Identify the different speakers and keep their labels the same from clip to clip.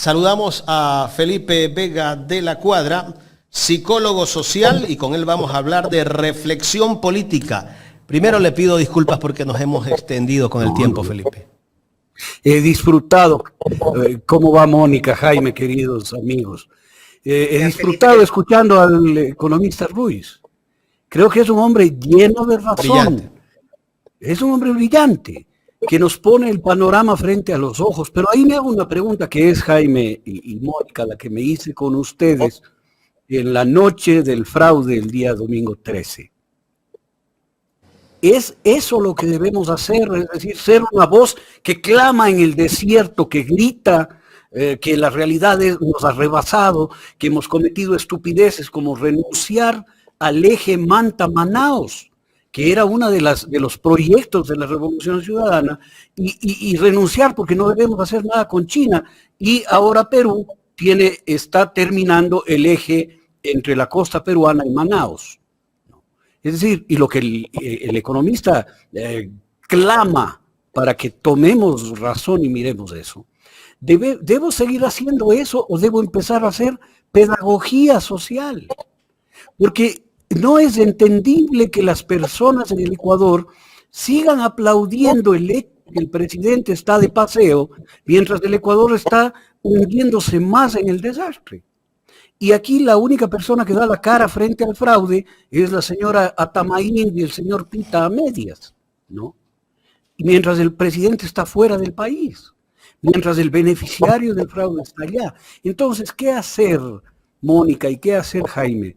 Speaker 1: Saludamos a Felipe Vega de la Cuadra, psicólogo social, y con él vamos a hablar de reflexión política. Primero le pido disculpas porque nos hemos extendido con el tiempo, Felipe.
Speaker 2: He disfrutado. ¿Cómo va Mónica, Jaime, queridos amigos? He disfrutado escuchando al economista Ruiz. Creo que es un hombre lleno de razón. Brillante. Es un hombre brillante, que nos pone el panorama frente a los ojos. Pero ahí me hago una pregunta que es, Jaime y Mónica, la que me hice con ustedes en la noche del fraude el día domingo 13. ¿Es eso lo que debemos hacer? Es decir, ser una voz que clama en el desierto, que grita que la realidad nos ha rebasado, que hemos cometido estupideces como renunciar al eje Manta-Manaos, que era uno de los proyectos de la Revolución Ciudadana, y renunciar porque no debemos hacer nada con China. Y ahora Perú está terminando el eje entre la costa peruana y Manaos. Es decir, y lo que el economista clama para que tomemos razón y miremos eso. ¿Debo seguir haciendo eso o debo empezar a hacer pedagogía social? Porque no es entendible que las personas en el Ecuador sigan aplaudiendo que el presidente está de paseo, mientras el Ecuador está hundiéndose más en el desastre. Y aquí la única persona que da la cara frente al fraude es la señora Atamaín y el señor Pita a medias, ¿no? Y mientras el presidente está fuera del país, mientras el beneficiario del fraude está allá. Entonces, ¿qué hacer, Mónica, y qué hacer, Jaime?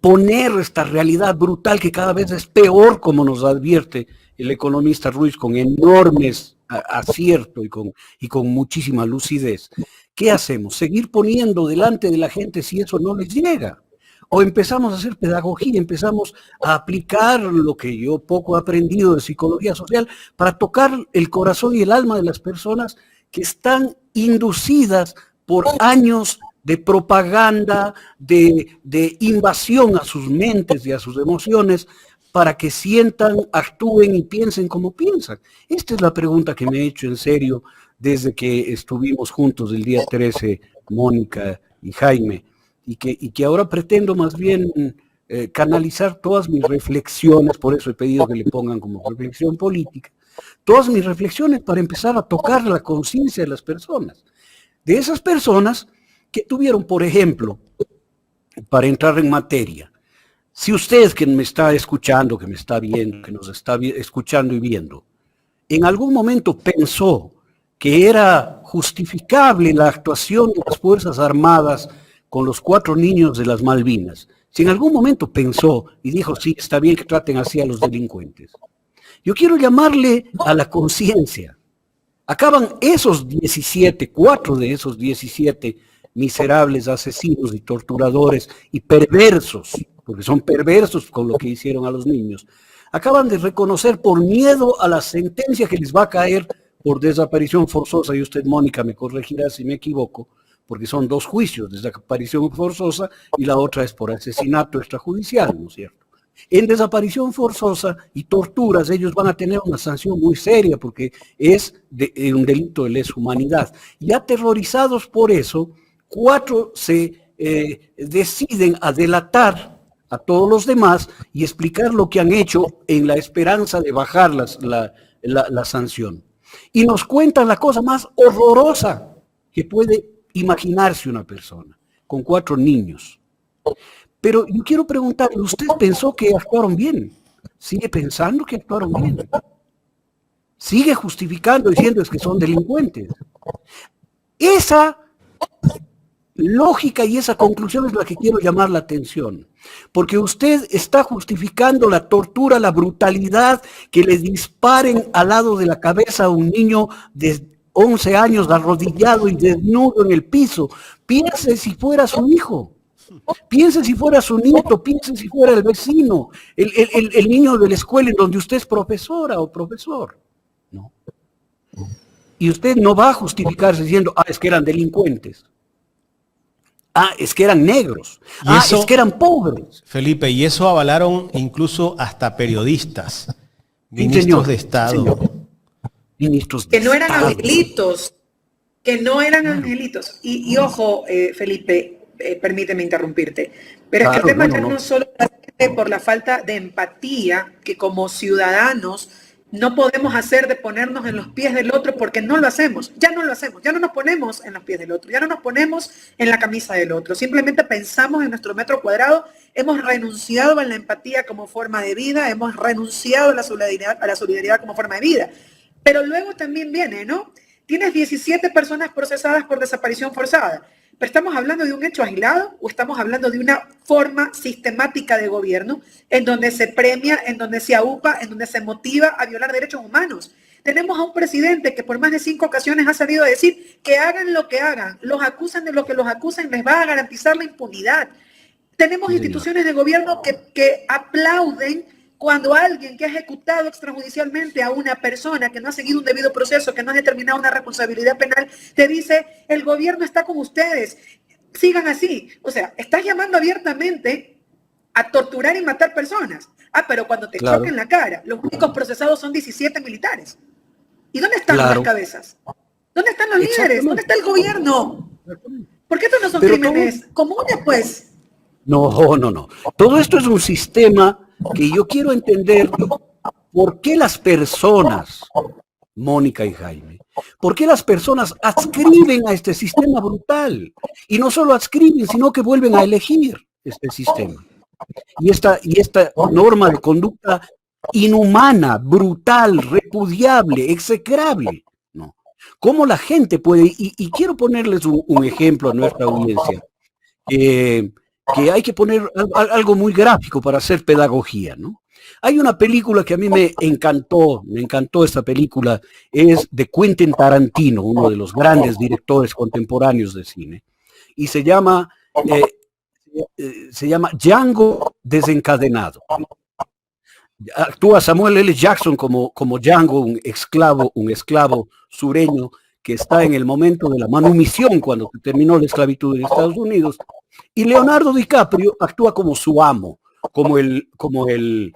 Speaker 2: Poner esta realidad brutal que cada vez es peor, como nos advierte el economista Ruiz, con enormes acierto y con muchísima lucidez. ¿Qué hacemos? ¿Seguir poniendo delante de la gente si eso no les llega? ¿O empezamos a hacer pedagogía, empezamos a aplicar lo que yo poco he aprendido de psicología social para tocar el corazón y el alma de las personas que están inducidas por años de propaganda, de invasión a sus mentes y a sus emociones, para que sientan, actúen y piensen como piensan? Esta es la pregunta que me he hecho en serio desde que estuvimos juntos el día 13, Mónica y Jaime, y que ahora pretendo más bien canalizar todas mis reflexiones, por eso he pedido que le pongan como reflexión política, todas mis reflexiones para empezar a tocar la conciencia de las personas, de esas personas que tuvieron, por ejemplo, para entrar en materia, si usted que me está escuchando, que me está viendo, que nos está escuchando y viendo, en algún momento pensó que era justificable la actuación de las Fuerzas Armadas con los 4 niños de las Malvinas, si en algún momento pensó y dijo, sí, está bien que traten así a los delincuentes, yo quiero llamarle a la conciencia. Acaban esos 4 de esos 17 miserables asesinos y torturadores y perversos, porque son perversos con lo que hicieron a los niños, acaban de reconocer por miedo a la sentencia que les va a caer por desaparición forzosa, y usted, Mónica, me corregirá si me equivoco, porque son 2 juicios, desaparición forzosa y la otra es por asesinato extrajudicial, ¿no es cierto? En desaparición forzosa y torturas ellos van a tener una sanción muy seria porque es un delito de lesa humanidad. Y aterrorizados por eso, 4 se deciden a delatar a todos los demás y explicar lo que han hecho en la esperanza de bajar la sanción. Y nos cuentan la cosa más horrorosa que puede imaginarse una persona, con 4 niños. Pero yo quiero preguntarle, ¿usted pensó que actuaron bien? ¿Sigue pensando que actuaron bien? ¿Sigue justificando diciendo es que son delincuentes? Esa lógica y esa conclusión es la que quiero llamar la atención, porque usted está justificando la tortura, la brutalidad, que le disparen al lado de la cabeza a un niño de 11 años arrodillado y desnudo en el piso. Piense si fuera su hijo, piense si fuera su nieto, piense si fuera el vecino, el niño de la escuela en donde usted es profesora o profesor, ¿no? Y usted no va a justificarse diciendo, es que eran delincuentes. Es que eran negros. Es que eran pobres.
Speaker 1: Felipe, y eso avalaron incluso hasta periodistas, ministros de Estado.
Speaker 2: Ministros de
Speaker 3: que no eran angelitos. que no eran
Speaker 2: Claro.
Speaker 3: angelitos. Y ojo, Felipe, permíteme interrumpirte, pero es que el
Speaker 2: Claro,
Speaker 3: tema
Speaker 2: no,
Speaker 3: acá
Speaker 2: no,
Speaker 3: no
Speaker 2: no.
Speaker 3: solo es por la falta de empatía que como ciudadanos no podemos hacer de ponernos en los pies del otro porque no lo hacemos, ya no lo hacemos, ya no nos ponemos en los pies del otro, ya no nos ponemos en la camisa del otro, simplemente pensamos en nuestro metro cuadrado, hemos renunciado a la empatía como forma de vida, hemos renunciado a la solidaridad como forma de vida. Pero luego también viene, ¿no? Tienes 17 personas procesadas por desaparición forzada. ¿Pero estamos hablando de un hecho aislado o estamos hablando de una forma sistemática de gobierno en donde se premia, en donde se aupa, en donde se motiva a violar derechos humanos? Tenemos a un presidente que por más de 5 ocasiones ha salido a decir que hagan lo que hagan, los acusan de lo que los acusan, les va a garantizar la impunidad. Tenemos
Speaker 2: Sí, señor.
Speaker 3: instituciones de gobierno que aplauden cuando alguien que ha ejecutado extrajudicialmente a una persona que no ha seguido un debido proceso, que no ha determinado una responsabilidad penal, te dice, el gobierno está con ustedes, sigan así. O sea, estás llamando abiertamente a torturar y matar personas. Ah, pero cuando te
Speaker 2: Claro,
Speaker 3: choquen la cara, los únicos procesados son 17 militares. ¿Y dónde están las
Speaker 2: claro.
Speaker 3: cabezas? ¿Dónde están los líderes? ¿Dónde
Speaker 2: Exactamente.
Speaker 3: está el gobierno? ¿Por qué estos no son
Speaker 2: Pero todo,
Speaker 3: crímenes comunes, pues?
Speaker 2: no, no, no. Todo esto es un sistema que yo quiero entender por qué las personas, Mónica y Jaime, por qué las personas adscriben a este sistema brutal. Y no solo adscriben, sino que vuelven a elegir este sistema. Y esta norma de conducta inhumana, brutal, repudiable, execrable, ¿no? ¿Cómo la gente puede, y quiero ponerles un ejemplo a nuestra audiencia, que hay que poner algo muy gráfico para hacer pedagogía, ¿no? Hay una película que a mí me encantó esta película, es de Quentin Tarantino, uno de los grandes directores contemporáneos de cine, y se llama Django desencadenado. Actúa Samuel L. Jackson como Django, un esclavo sureño que está en el momento de la manumisión cuando se terminó la esclavitud en Estados Unidos, y Leonardo DiCaprio actúa como su amo, como el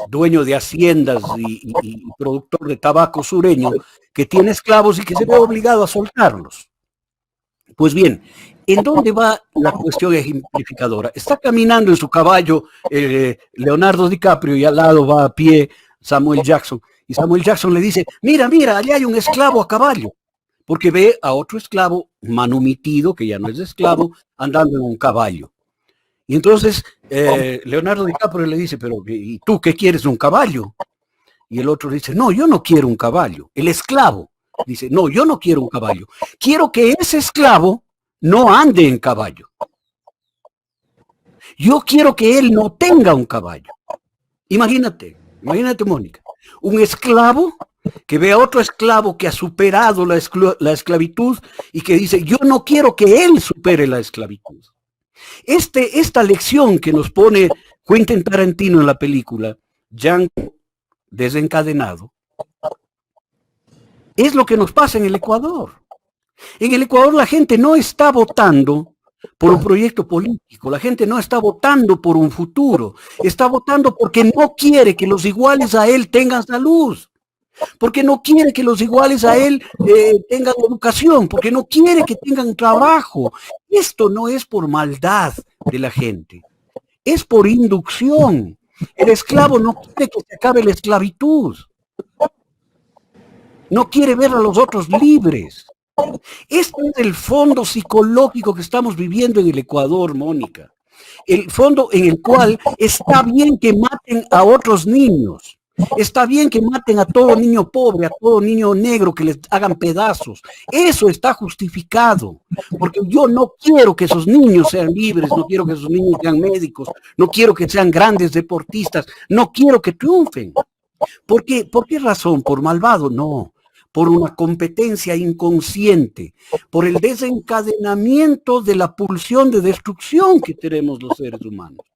Speaker 2: dueño de haciendas y productor de tabaco sureño que tiene esclavos y que se ve obligado a soltarlos. Pues bien, ¿en dónde va la cuestión ejemplificadora? Está caminando en su caballo Leonardo DiCaprio y al lado va a pie Samuel Jackson. Y Samuel Jackson le dice, mira, allá hay un esclavo a caballo. Porque ve a otro esclavo manumitido, que ya no es esclavo, andando en un caballo. Y entonces Leonardo DiCaprio le dice, pero ¿y tú qué quieres, un caballo? Y el otro dice, no, yo no quiero un caballo. El esclavo dice, no, yo no quiero un caballo. Quiero que ese esclavo no ande en caballo. Yo quiero que él no tenga un caballo. Imagínate, Mónica, un esclavo que ve a otro esclavo que ha superado la esclavitud y que dice, yo no quiero que él supere la esclavitud. Esta lección que nos pone Quentin Tarantino en la película, Django desencadenado, es lo que nos pasa en el Ecuador. En el Ecuador la gente no está votando por un proyecto político, la gente no está votando por un futuro, está votando porque no quiere que los iguales a él tengan salud, porque no quiere que los iguales a él tengan educación, porque no quiere que tengan trabajo. Esto no es por maldad de la gente, es por inducción. El esclavo no quiere que se acabe la esclavitud, no quiere ver a los otros libres. Este es el fondo psicológico que estamos viviendo en el Ecuador, Mónica. El fondo en el cual está bien que maten a otros niños. Está bien que maten a todo niño pobre, a todo niño negro, que les hagan pedazos. Eso está justificado. Porque yo no quiero que esos niños sean libres, no quiero que esos niños sean médicos, no quiero que sean grandes deportistas, no quiero que triunfen. ¿Por qué? ¿Por qué razón? ¿Por malvado? No. Por una competencia inconsciente, por el desencadenamiento de la pulsión de destrucción que tenemos los seres humanos.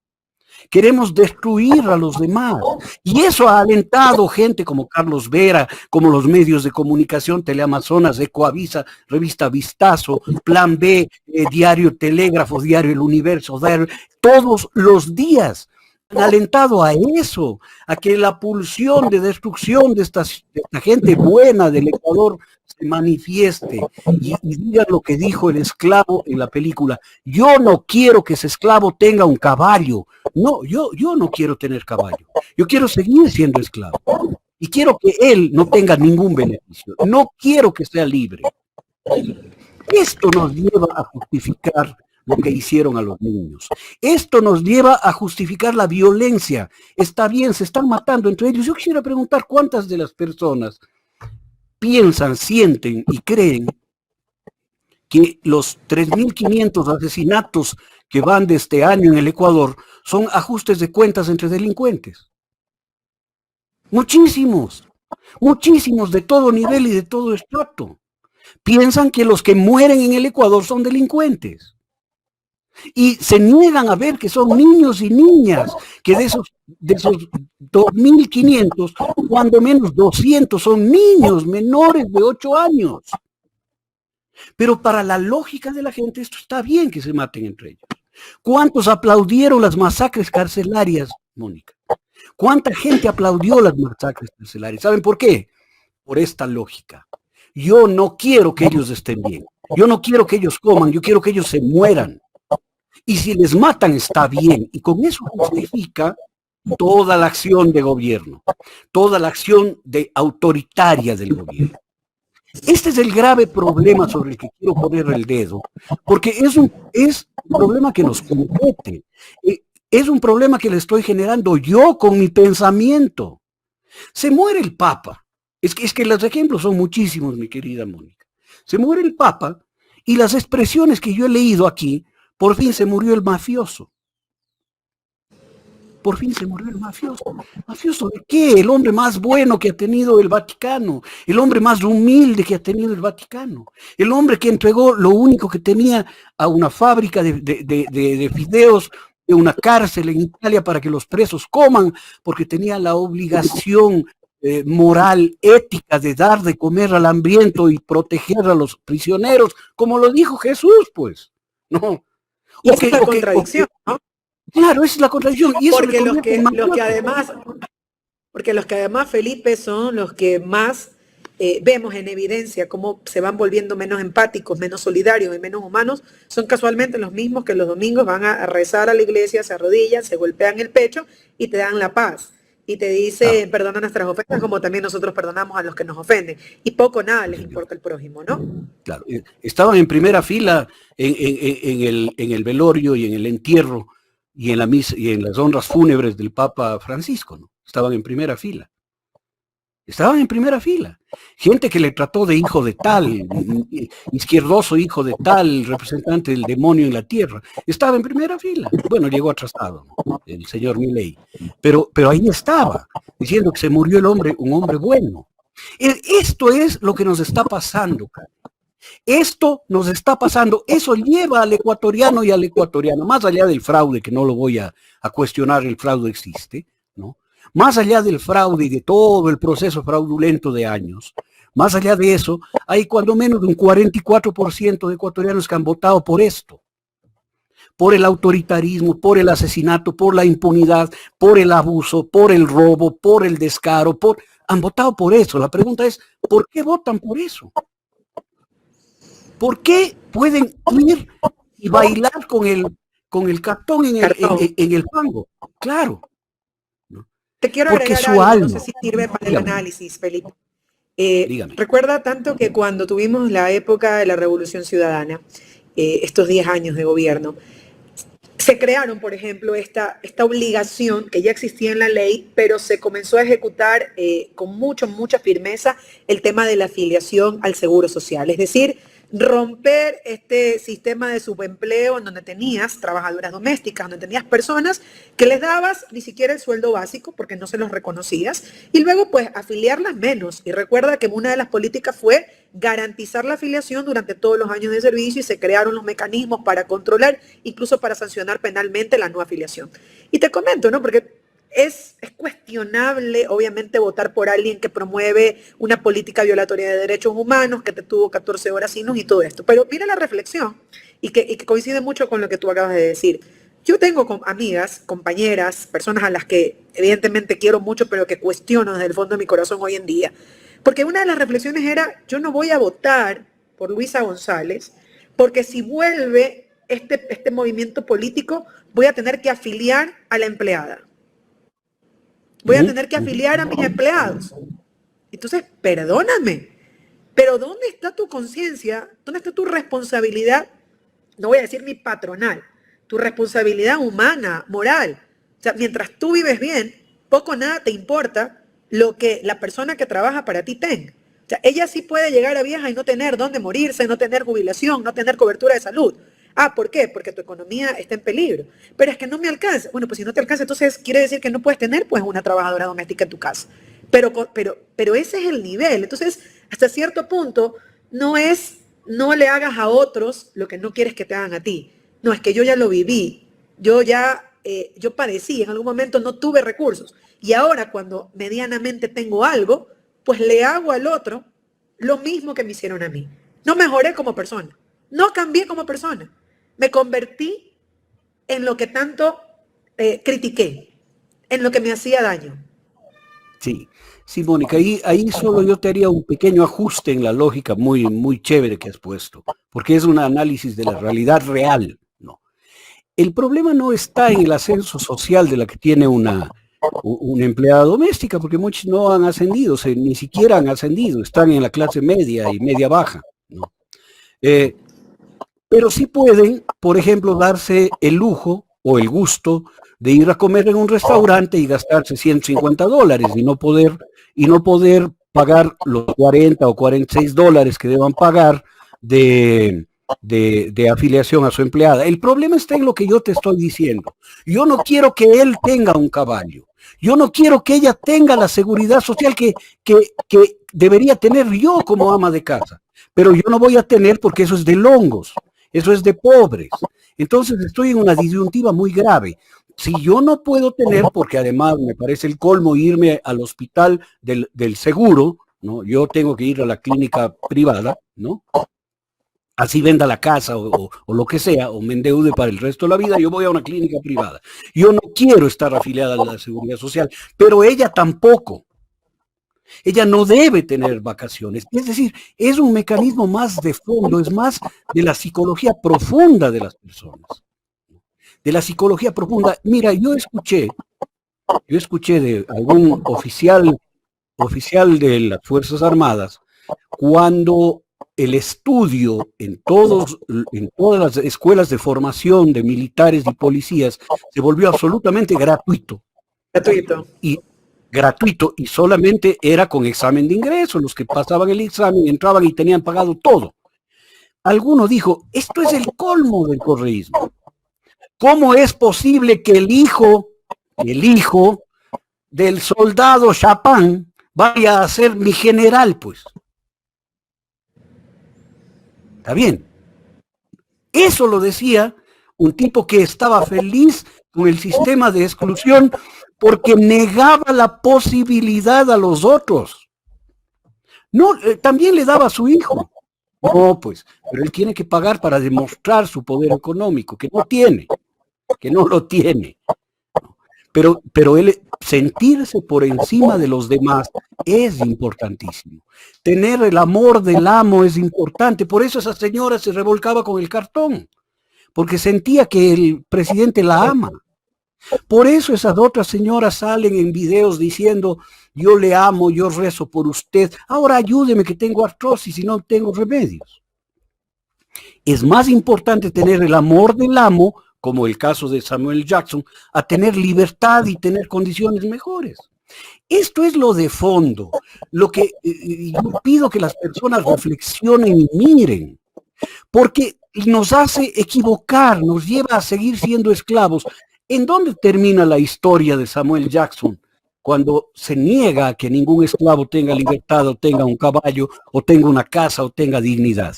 Speaker 2: Queremos destruir a los demás. Y eso ha alentado gente como Carlos Vera, como los medios de comunicación, Teleamazonas, Ecoavisa, Revista Vistazo, Plan B, Diario Telégrafo, Diario El Universo, todos los días han alentado a eso, a que la pulsión de destrucción de esta gente buena del Ecuador se manifieste y diga lo que dijo el esclavo en la película. Yo no quiero que ese esclavo tenga un caballo. No, yo no quiero tener caballo. Yo quiero seguir siendo esclavo. Y quiero que él no tenga ningún beneficio. No quiero que sea libre. Esto nos lleva a justificar lo que hicieron a los niños. Esto nos lleva a justificar la violencia. Está bien, se están matando entre ellos. Yo quisiera preguntar cuántas de las personas piensan, sienten y creen que los 3.500 asesinatos que van de este año en el Ecuador son ajustes de cuentas entre delincuentes. Muchísimos, muchísimos de todo nivel y de todo estrato. Piensan que los que mueren en el Ecuador son delincuentes. Y se niegan a ver que son niños y niñas, que de esos 2.500, cuando menos 200 son niños menores de 8 años. Pero para la lógica de la gente esto está bien que se maten entre ellos. ¿Cuántos aplaudieron las masacres carcelarias, Mónica? ¿Cuánta gente aplaudió las masacres carcelarias? ¿Saben por qué? Por esta lógica. Yo no quiero que ellos estén bien. Yo no quiero que ellos coman. Yo quiero que ellos se mueran. Y si les matan está bien. Y con eso justifica toda la acción de gobierno. Toda la acción autoritaria del gobierno. Este es el grave problema sobre el que quiero poner el dedo. Porque es un problema que nos compete. Es un problema que le estoy generando yo con mi pensamiento. Se muere el Papa. Es que los ejemplos son muchísimos, mi querida Mónica. Se muere el Papa y las expresiones que yo he leído aquí, por fin se murió el mafioso. Por fin se murió el mafioso. ¿Mafioso de qué? El hombre más bueno que ha tenido el Vaticano. El hombre más humilde que ha tenido el Vaticano. El hombre que entregó lo único que tenía a una fábrica de fideos, de una cárcel en Italia para que los presos coman, porque tenía la obligación moral, ética de dar de comer al hambriento y proteger a los prisioneros, como lo dijo Jesús, pues. No.
Speaker 3: Y esa es la contradicción, ¿no?
Speaker 2: Claro, esa es la contradicción. Y eso
Speaker 3: porque los que además, Felipe, son los que más vemos en evidencia cómo se van volviendo menos empáticos, menos solidarios y menos humanos, son casualmente los mismos que los domingos van a rezar a la iglesia, se arrodillan, se golpean el pecho y te dan la paz. Y te dice, perdona nuestras ofensas como también nosotros perdonamos a los que nos ofenden. Y poco o nada les importa el prójimo, ¿no?
Speaker 2: Claro, estaban en primera fila en el velorio y en el entierro y en la misa y en las honras fúnebres del Papa Francisco, ¿no? Estaban en primera fila. Estaban en primera fila. Gente que le trató de hijo de tal, izquierdoso hijo de tal, representante del demonio en la tierra. Estaba en primera fila. Bueno, llegó atrasado, ¿no? El señor Milei. Pero ahí estaba, diciendo que se murió el hombre, un hombre bueno. Esto es lo que nos está pasando, cara. Esto nos está pasando. Eso lleva al ecuatoriano y al ecuatoriano, más allá del fraude, que no lo voy a cuestionar, el fraude existe, ¿no? Más allá del fraude y de todo el proceso fraudulento de años, más allá de eso, hay cuando menos un 44% de ecuatorianos que han votado por esto. Por el autoritarismo, por el asesinato, por la impunidad, por el abuso, por el robo, por el descaro, han votado por eso. La pregunta es, ¿por qué votan por eso? ¿Por qué pueden ir y bailar con el cartón en el fango? Claro.
Speaker 3: Te quiero
Speaker 2: Porque
Speaker 3: agregar
Speaker 2: su
Speaker 3: algo,
Speaker 2: alma.
Speaker 3: no sé si sirve para el análisis, Felipe.
Speaker 2: Dígame.
Speaker 3: Recuerda tanto que cuando tuvimos la época de la Revolución Ciudadana, estos 10 años de gobierno, se crearon, por ejemplo, esta obligación que ya existía en la ley, pero se comenzó a ejecutar con mucha firmeza el tema de la afiliación al Seguro Social. Es decir, romper este sistema de subempleo en donde tenías trabajadoras domésticas, donde tenías personas que les dabas ni siquiera el sueldo básico porque no se los reconocías y luego pues afiliarlas menos. Y recuerda que una de las políticas fue garantizar la afiliación durante todos los años de servicio y se crearon los mecanismos para controlar, incluso para sancionar penalmente la no afiliación. Y te comento, ¿no? Porque es cuestionable, obviamente, votar por alguien que promueve una política violatoria de derechos humanos, que te tuvo 14 horas sin luz y todo esto. Pero mira la reflexión, y que coincide mucho con lo que tú acabas de decir. Yo tengo amigas, compañeras, personas a las que evidentemente quiero mucho, pero que cuestiono desde el fondo de mi corazón hoy en día. Porque una de las reflexiones era, yo no voy a votar por Luisa González, porque si vuelve este movimiento político, voy a tener que afiliar a la empleada. Voy a tener que afiliar a mis empleados. Entonces, perdóname, pero ¿dónde está tu conciencia? ¿Dónde está tu responsabilidad? No voy a decir ni patronal, tu responsabilidad humana, moral. O sea, mientras tú vives bien, poco o nada te importa lo que la persona que trabaja para ti tenga. O sea, ella sí puede llegar a vieja y no tener dónde morirse, no tener jubilación, no tener cobertura de salud. Ah, ¿por qué? Porque tu economía está en peligro. Pero es que no me alcanza. Bueno, pues si no te alcanza, entonces quiere decir que no puedes tener pues una trabajadora doméstica en tu casa. Pero ese es el nivel. Entonces, hasta cierto punto, no le hagas a otros lo que no quieres que te hagan a ti. No, es que yo ya lo viví. Yo padecí, en algún momento no tuve recursos. Y ahora cuando medianamente tengo algo, pues le hago al otro lo mismo que me hicieron a mí. No mejoré como persona. No cambié como persona. Me convertí en lo que tanto critiqué, en lo que me hacía daño.
Speaker 2: Sí, Mónica, ahí solo yo te haría un pequeño ajuste en la lógica muy, muy chévere que has puesto, porque es un análisis de la realidad real, ¿no? El problema no está en el ascenso social de la que tiene una empleada doméstica, porque muchos no han ascendido, ni siquiera han ascendido, están en la clase media y media baja, ¿no? Pero sí pueden, por ejemplo, darse el lujo o el gusto de ir a comer en un restaurante y gastarse $150 y no poder pagar los 40 o 46 dólares que deban pagar de afiliación a su empleada. El problema está en lo que yo te estoy diciendo. Yo no quiero que él tenga un caballo. Yo no quiero que ella tenga la seguridad social que debería tener yo como ama de casa. Pero yo no voy a tener porque eso es de longos. Eso es de pobres. Entonces estoy en una disyuntiva muy grave. Si yo no puedo tener, porque además me parece el colmo irme al hospital del seguro, ¿no? Yo tengo que ir a la clínica privada, ¿no? Así venda la casa o lo que sea, o me endeude para el resto de la vida, yo voy a una clínica privada. Yo no quiero estar afiliada a la Seguridad Social, pero ella tampoco. Ella no debe tener vacaciones. Es decir, es un mecanismo más de fondo, es más de la psicología profunda de las personas. De la psicología profunda. Mira, yo escuché de algún oficial de las Fuerzas Armadas, cuando el estudio en todas las escuelas de formación de militares y policías se volvió absolutamente gratuito. Gratuito, y solamente era con examen de ingreso. Los que pasaban el examen entraban y tenían pagado todo. Alguno dijo, esto es el colmo del correísmo. ¿Cómo es posible que el hijo del soldado Chapán vaya a ser mi general, pues? Está bien. Eso lo decía un tipo que estaba feliz con el sistema de exclusión porque negaba la posibilidad a los otros. No, también le daba a su hijo. No, pues, pero él tiene que pagar para demostrar su poder económico, que no lo tiene. Pero él sentirse por encima de los demás es importantísimo. Tener el amor del amo es importante. Por eso esa señora se revolcaba con el cartón, porque sentía que el presidente la ama. Por eso esas otras señoras salen en videos diciendo, yo le amo, yo rezo por usted, ahora ayúdeme que tengo artrosis y no tengo remedios. Es más importante tener el amor del amo, como el caso de Samuel Jackson, a tener libertad y tener condiciones mejores. Esto es lo de fondo, lo que yo pido que las personas reflexionen y miren, porque nos hace equivocar, nos lleva a seguir siendo esclavos. ¿En dónde termina la historia de Samuel Jackson? Cuando se niega a que ningún esclavo tenga libertad, o tenga un caballo, o tenga una casa, o tenga dignidad.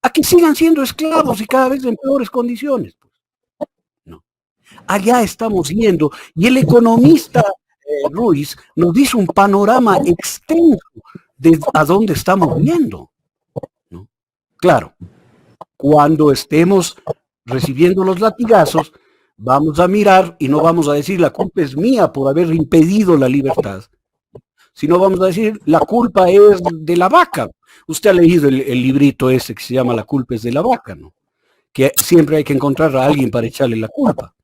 Speaker 2: A que sigan siendo esclavos y cada vez en peores condiciones. No. Allá estamos yendo. Y el economista Ruiz nos dice un panorama extenso de a dónde estamos yendo, ¿no? Claro, cuando estemos recibiendo los latigazos, vamos a mirar y no vamos a decir la culpa es mía por haber impedido la libertad, sino vamos a decir, la culpa es de la vaca. Usted ha leído el librito ese que se llama La culpa es de la vaca, ¿no? Que siempre hay que encontrar a alguien para echarle la culpa.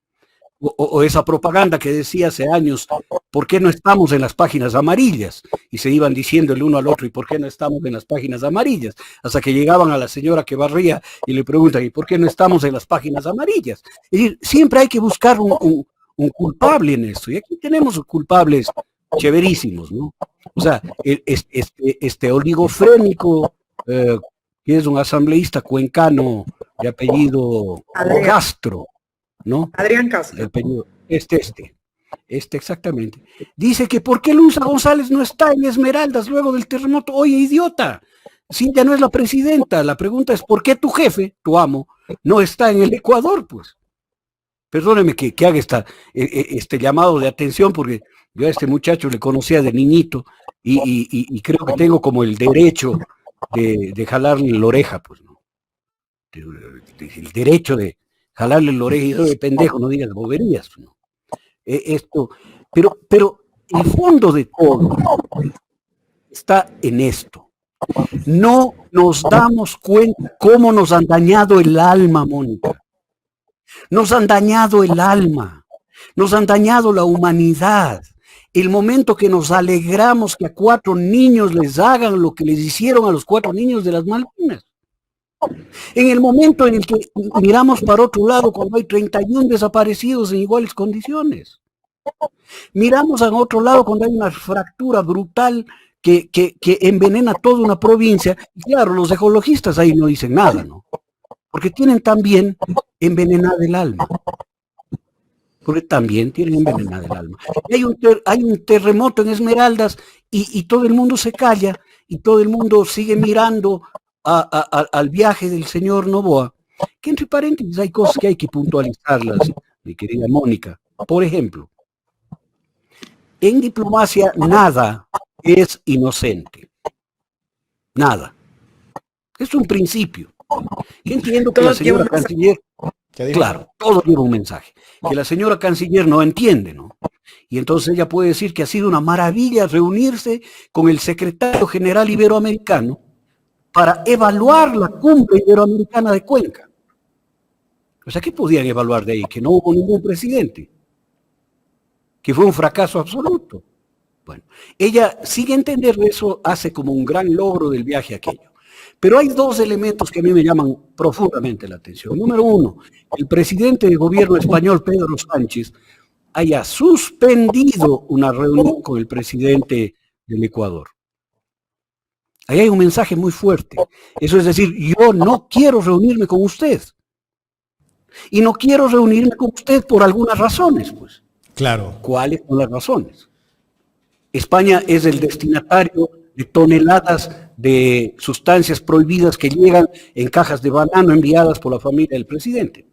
Speaker 2: O esa propaganda que decía hace años, ¿por qué no estamos en las páginas amarillas? Y se iban diciendo el uno al otro, ¿y por qué no estamos en las páginas amarillas? Hasta que llegaban a la señora que barría y le preguntan, ¿y por qué no estamos en las páginas amarillas? Es decir, siempre hay que buscar un culpable en esto. Y aquí tenemos culpables chéverísimos, ¿no? O sea, este oligofrénico, que es un asambleísta cuencano de apellido Castro, ¿no?
Speaker 3: Adrián Castro.
Speaker 2: El apellido, este exactamente. Dice que ¿por qué Luisa González no está en Esmeraldas luego del terremoto? Oye, idiota, Cintia no es la presidenta. La pregunta es, ¿por qué tu jefe, tu amo, no está en el Ecuador, pues? Perdóneme que haga este llamado de atención, porque yo a este muchacho le conocía de niñito y creo que tengo como el derecho de jalarle la oreja, pues, ¿no? El derecho de jalarle la oreja y de pendejo, no digas boberías, ¿no? Pero el fondo de todo está en esto. No nos damos cuenta cómo nos han dañado el alma, Mónica. Nos han dañado el alma, nos han dañado la humanidad. El momento que nos alegramos que a 4 niños les hagan lo que les hicieron a los 4 niños de las Malvinas. En el momento en el que miramos para otro lado cuando hay 31 desaparecidos en iguales condiciones. Miramos a otro lado cuando hay una fractura brutal que envenena toda una provincia. Y claro, los ecologistas ahí no dicen nada, ¿no? Porque tienen también envenenada el alma. Porque también tienen envenenada el alma. Y hay un terremoto en Esmeraldas y todo el mundo se calla y todo el mundo sigue mirando al viaje del señor Noboa, que entre paréntesis hay cosas que hay que puntualizarlas, mi querida Mónica. Por ejemplo, en diplomacia nada es inocente. Nada. Es un principio. Yo entiendo que la señora canciller, claro, todo lleva un mensaje, que la señora canciller no entiende, ¿no? Y entonces ella puede decir que ha sido una maravilla reunirse con el secretario general iberoamericano para evaluar la cumbre iberoamericana de Cuenca. O sea, ¿qué podían evaluar de ahí? Que no hubo ningún presidente, que fue un fracaso absoluto. Bueno, ella sigue entendiendo eso, hace como un gran logro del viaje aquello. Pero hay 2 elementos que a mí me llaman profundamente la atención. Número 1, el presidente del gobierno español, Pedro Sánchez, haya suspendido una reunión con el presidente del Ecuador. Ahí hay un mensaje muy fuerte. Eso es decir, yo no quiero reunirme con usted. Y no quiero reunirme con usted por algunas razones, pues.
Speaker 1: Claro.
Speaker 2: ¿Cuáles son las razones? España es el destinatario de toneladas de sustancias prohibidas que llegan en cajas de banano enviadas por la familia del presidente.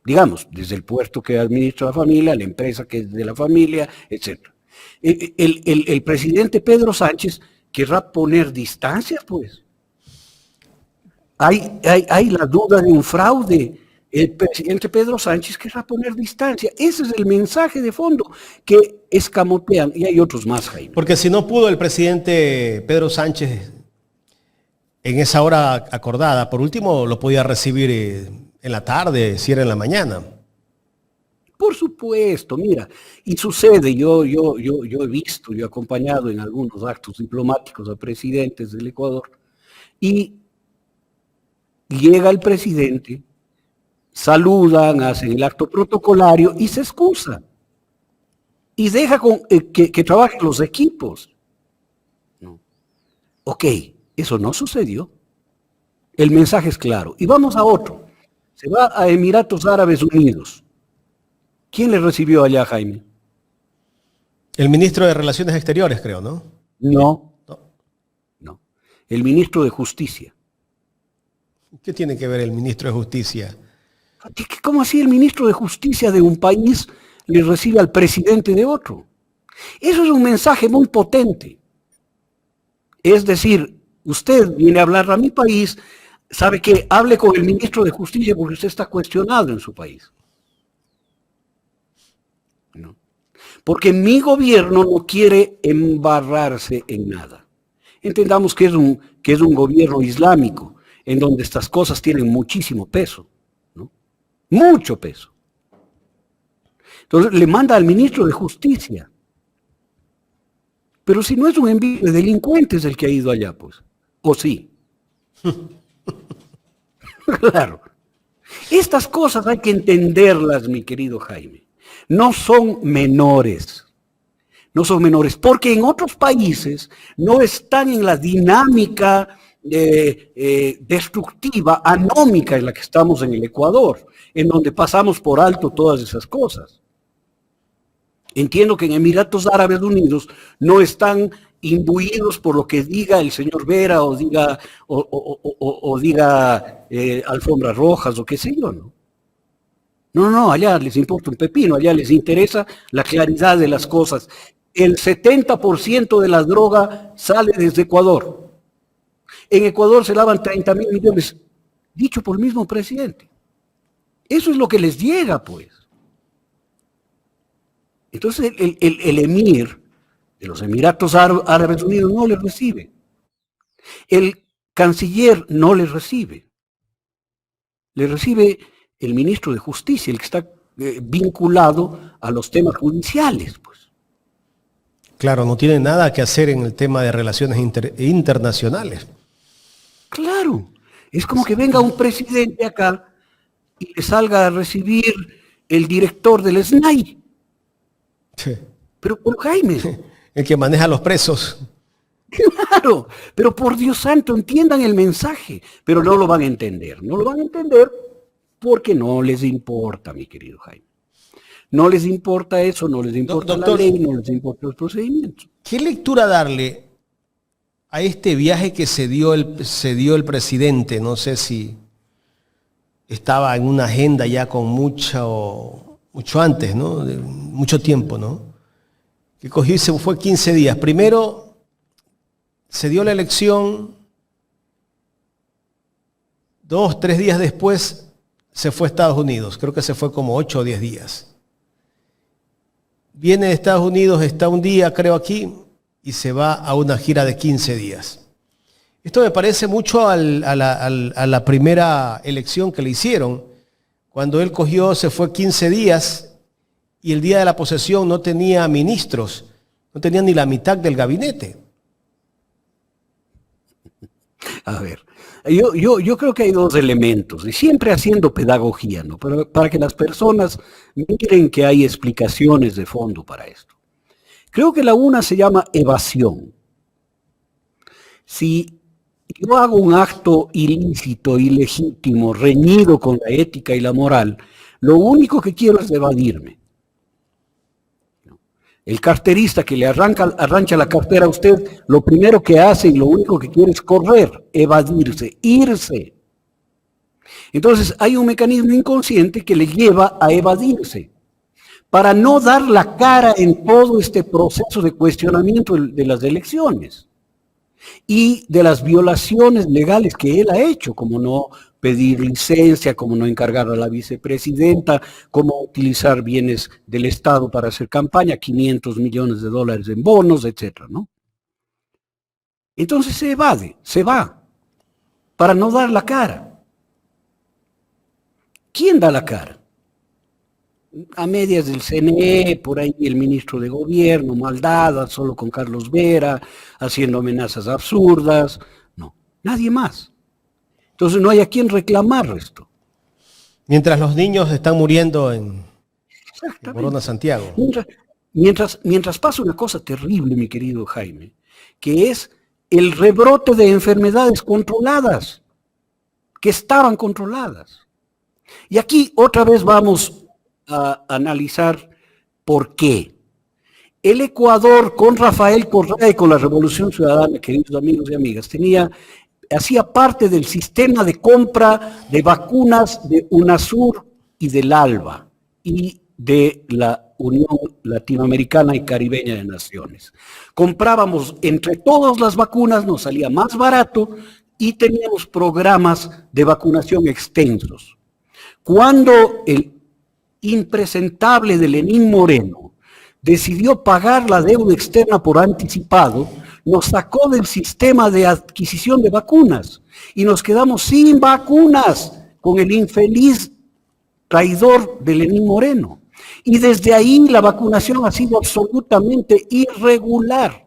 Speaker 2: Digamos, desde el puerto que administra la familia, la empresa que es de la familia, etc. El presidente Pedro Sánchez querrá poner distancia, pues. Hay la duda de un fraude. El presidente Pedro Sánchez querrá poner distancia. Ese es el mensaje de fondo que escamotean. Y hay otros más, Jaime.
Speaker 1: Porque si no pudo el presidente Pedro Sánchez en esa hora acordada, por último lo podía recibir en la tarde, si era en la mañana.
Speaker 2: Por supuesto, mira, y sucede, yo he visto, yo he acompañado en algunos actos diplomáticos a presidentes del Ecuador, y llega el presidente, saludan, hacen el acto protocolario y se excusa. Y deja que trabajen los equipos. No. Ok, eso no sucedió. El mensaje es claro. Y vamos a otro. Se va a Emiratos Árabes Unidos. ¿Quién le recibió allá, Jaime?
Speaker 1: El ministro de Relaciones Exteriores, creo, ¿no?
Speaker 2: No. El ministro de Justicia.
Speaker 1: ¿Qué tiene que ver el ministro de Justicia?
Speaker 2: ¿Cómo así el ministro de Justicia de un país le recibe al presidente de otro? Eso es un mensaje muy potente. Es decir, usted viene a hablar a mi país, sabe que hable con el ministro de Justicia porque usted está cuestionado en su país. ¿No? Porque mi gobierno no quiere embarrarse en nada. Entendamos que es un gobierno islámico, en donde estas cosas tienen muchísimo peso, ¿no? Mucho peso. Entonces le manda al ministro de Justicia. Pero si no es un envío de delincuentes el que ha ido allá, pues. ¿O sí? Claro. Estas cosas hay que entenderlas, mi querido Jaime. No son menores. No son menores, porque en otros países no están en la dinámica destructiva, anómica en la que estamos en el Ecuador, en donde pasamos por alto todas esas cosas. Entiendo que en Emiratos Árabes Unidos no están imbuidos por lo que diga el señor Vera o diga Alfombras Rojas o qué sé yo, ¿no? No, allá les importa un pepino, allá les interesa la claridad de las cosas. El 70% de la droga sale desde Ecuador. En Ecuador se lavan 30.000 millones, dicho por el mismo presidente. Eso es lo que les llega, pues. Entonces el emir de los Emiratos Árabes Unidos no les recibe. El canciller no les recibe. Le recibe el ministro de Justicia, el que está vinculado a los temas judiciales, pues.
Speaker 1: Claro, no tiene nada que hacer en el tema de relaciones internacionales.
Speaker 2: Claro, es como que venga un presidente acá y le salga a recibir el director del SNAI.
Speaker 1: Sí.
Speaker 2: Pero Jaime.
Speaker 1: El que maneja a los presos.
Speaker 2: Claro, pero por Dios santo, entiendan el mensaje, pero no lo van a entender. No lo van a entender porque no les importa, mi querido Jaime. No les importa eso, no les importa
Speaker 1: Doctor,
Speaker 2: la ley, no les importa los procedimientos.
Speaker 1: ¿Qué lectura darle a este viaje que se dio el presidente? No sé si estaba en una agenda ya con mucho antes, ¿no? De mucho tiempo, ¿no? Que cogió y se fue 15 días. Primero se dio la elección, 2, 3 días después se fue a Estados Unidos. Creo que se fue como 8 o 10 días. Viene de Estados Unidos, está un día, creo, aquí, y se va a una gira de 15 días. Esto me parece mucho a la primera elección que le hicieron, cuando él cogió, se fue 15 días, y el día de la posesión no tenía ministros, no tenía ni la mitad del gabinete.
Speaker 2: A ver, yo creo que hay dos elementos, y siempre haciendo pedagogía, ¿no? Para que las personas miren que hay explicaciones de fondo para esto. Creo que la una se llama evasión. Si yo hago un acto ilícito, ilegítimo, reñido con la ética y la moral, lo único que quiero es evadirme. El carterista que le arranca la cartera a usted, lo primero que hace y lo único que quiere es correr, evadirse, irse. Entonces hay un mecanismo inconsciente que le lleva a evadirse, para no dar la cara en todo este proceso de cuestionamiento de las elecciones y de las violaciones legales que él ha hecho, como no pedir licencia, como no encargar a la vicepresidenta, como utilizar bienes del Estado para hacer campaña, 500 millones de dólares en bonos, etcétera, ¿no? Entonces se evade, se va, para no dar la cara. ¿Quién da la cara? A medias del CNE, por ahí el ministro de Gobierno, maldada, solo con Carlos Vera, haciendo amenazas absurdas. No, nadie más. Entonces no hay a quien reclamar esto.
Speaker 1: Mientras los niños están muriendo en Corona, Santiago.
Speaker 2: Mientras pasa una cosa terrible, mi querido Jaime, que es el rebrote de enfermedades controladas, que estaban controladas. Y aquí otra vez vamos a analizar por qué. El Ecuador, con Rafael Correa y con la Revolución Ciudadana, queridos amigos y amigas, hacía parte del sistema de compra de vacunas de UNASUR y del ALBA y de la Unión Latinoamericana y Caribeña de Naciones. Comprábamos entre todas las vacunas, nos salía más barato y teníamos programas de vacunación extensos. Cuando el impresentable de Lenín Moreno decidió pagar la deuda externa por anticipado, nos sacó del sistema de adquisición de vacunas y nos quedamos sin vacunas con el infeliz traidor de Lenín Moreno. Y desde ahí la vacunación ha sido absolutamente irregular.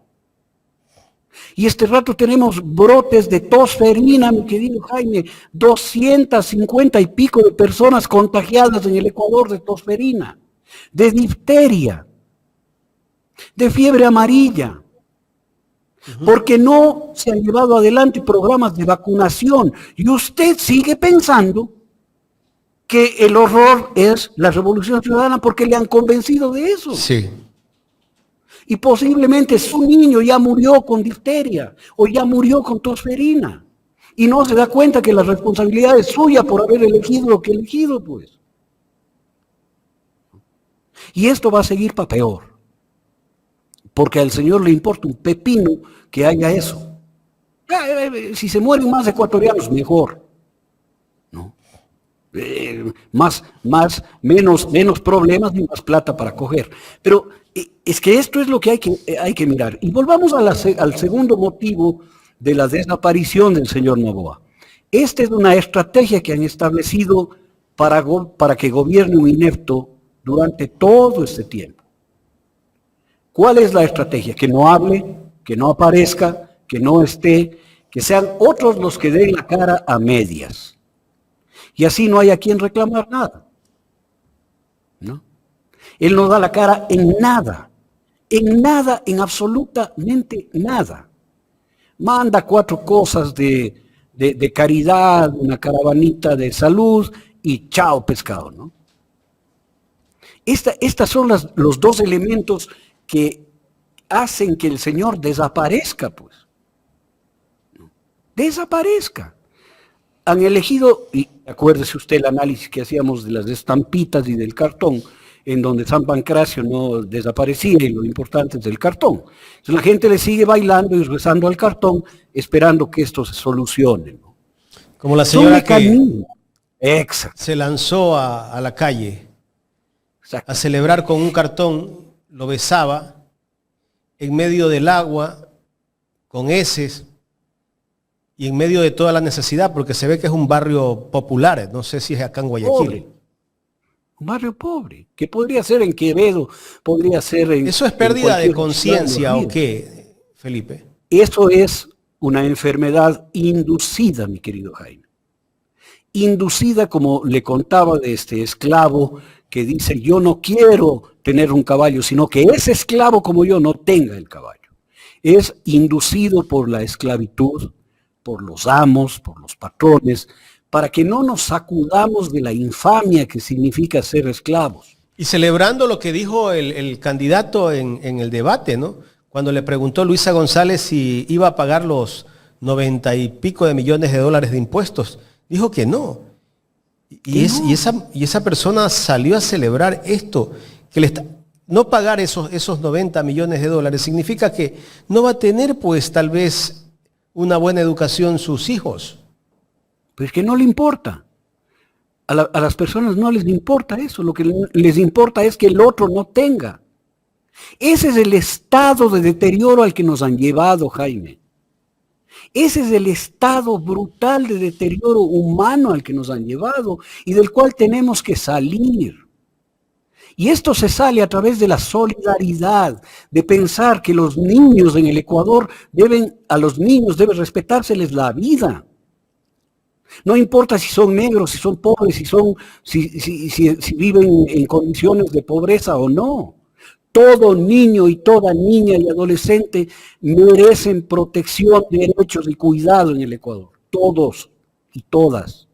Speaker 2: Y este rato tenemos brotes de tosferina, mi querido Jaime, 250 y pico de personas contagiadas en el Ecuador de tosferina, de difteria, de fiebre amarilla, porque no se han llevado adelante programas de vacunación. Y usted sigue pensando que el horror es la Revolución Ciudadana porque le han convencido de eso.
Speaker 1: Sí.
Speaker 2: Y posiblemente su niño ya murió con difteria o ya murió con tosferina. Y no se da cuenta que la responsabilidad es suya por haber elegido lo que ha elegido, pues. Y esto va a seguir para peor. Porque al Señor le importa un pepino que haya eso. Si se mueren más ecuatorianos, mejor. ¿No? Menos problemas y más plata para coger. Pero es que esto es lo que hay que mirar. Y volvamos al segundo motivo de la desaparición del señor Noboa. Esta es una estrategia que han establecido para que gobierne un inepto durante todo este tiempo. ¿Cuál es la estrategia? Que no hable, que no aparezca, que no esté, que sean otros los que den la cara a medias. Y así no hay a quien reclamar nada. ¿No? Él no da la cara en nada, en absolutamente nada. Manda 4 cosas de caridad, una caravanita de salud y chao pescado, ¿no? Estas son los 2 elementos que hacen que el Señor desaparezca, pues. Desaparezca. Han elegido, y acuérdese usted el análisis que hacíamos de las estampitas y del cartón, en donde San Pancracio no desaparecía y lo importante es el cartón. Entonces la gente le sigue bailando y rezando al cartón, esperando que esto se solucione, ¿no?
Speaker 1: Como la señora que
Speaker 2: Exacto.
Speaker 1: se lanzó a la calle a celebrar con un cartón, lo besaba en medio del agua, con heces, y en medio de toda la necesidad, porque se ve que es un barrio popular, no sé si es acá en Guayaquil.
Speaker 2: Pobre. Un barrio pobre, que podría ser en Quevedo, podría ser en...
Speaker 1: ¿Eso es pérdida de conciencia o qué, Felipe?
Speaker 2: Eso es una enfermedad inducida, mi querido Jaime. Inducida, como le contaba de este esclavo que dice, yo no quiero tener un caballo, sino que ese esclavo como yo no tenga el caballo. Es inducido por la esclavitud, por los amos, por los patrones, para que no nos sacudamos de la infamia que significa ser esclavos.
Speaker 1: Y celebrando lo que dijo el candidato en el debate, ¿no? Cuando le preguntó Luisa González si iba a pagar los 90 y pico de millones de dólares de impuestos, dijo que no. Y esa persona salió a celebrar esto, que no pagar esos 90 millones de dólares significa que no va a tener, pues, tal vez una buena educación sus hijos.
Speaker 2: Pues que no le importa. A las personas no les importa eso, lo que les importa es que el otro no tenga. Ese es el estado de deterioro al que nos han llevado, Jaime. Ese es el estado brutal de deterioro humano al que nos han llevado y del cual tenemos que salir. Y esto se sale a través de la solidaridad, de pensar que los niños en el Ecuador a los niños debe respetárseles la vida. No importa si son negros, si son pobres, si viven en condiciones de pobreza o no. Todo niño y toda niña y adolescente merecen protección, derechos y cuidado en el Ecuador. Todos y todas.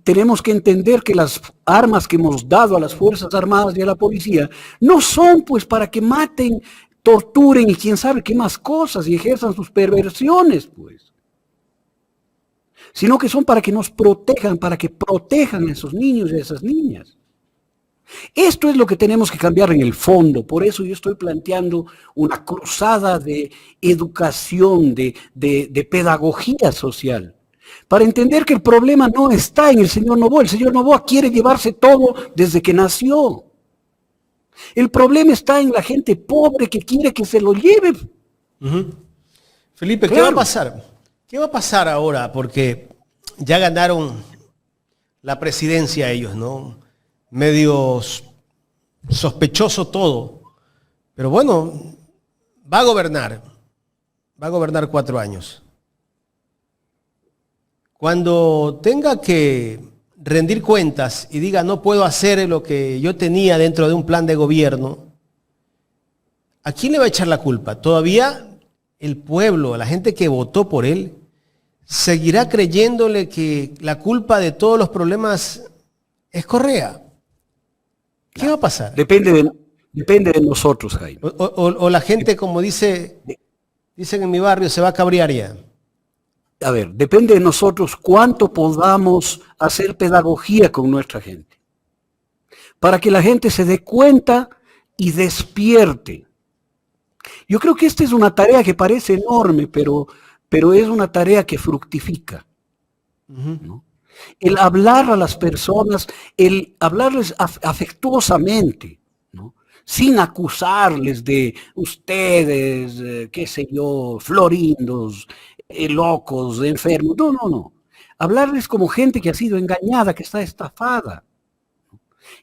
Speaker 2: Tenemos que entender que las armas que hemos dado a las Fuerzas Armadas y a la policía no son pues para que maten, torturen y quién sabe qué más cosas y ejerzan sus perversiones, pues. Sino que son para que nos protejan, para que protejan a esos niños y a esas niñas. Esto es lo que tenemos que cambiar en el fondo. Por eso yo estoy planteando una cruzada de educación, de pedagogía social, para entender que el problema no está en el señor Noboa. El señor Noboa quiere llevarse todo desde que nació. El problema está en la gente pobre que quiere que se lo lleve.
Speaker 1: Felipe, ¿qué va a pasar? ¿Qué va a pasar ahora? Porque ya ganaron la presidencia ellos, ¿no? Medios sospechoso todo. Pero bueno, va a gobernar 4 años. Cuando tenga que rendir cuentas y diga no puedo hacer lo que yo tenía dentro de un plan de gobierno, ¿a quién le va a echar la culpa? Todavía el pueblo, la gente que votó por él, seguirá creyéndole que la culpa de todos los problemas es Correa. ¿Qué va a pasar?
Speaker 2: Depende de nosotros, Jaime.
Speaker 1: O la gente, como dicen en mi barrio, se va a cabrear ya.
Speaker 2: A ver, depende de nosotros cuánto podamos hacer pedagogía con nuestra gente. Para que la gente se dé cuenta y despierte. Yo creo que esta es una tarea que parece enorme, pero es una tarea que fructifica, ¿no? El hablar a las personas, el hablarles afectuosamente, ¿no? Sin acusarles de ustedes, qué sé yo, florindos, locos, enfermos. No. Hablarles como gente que ha sido engañada, que está estafada,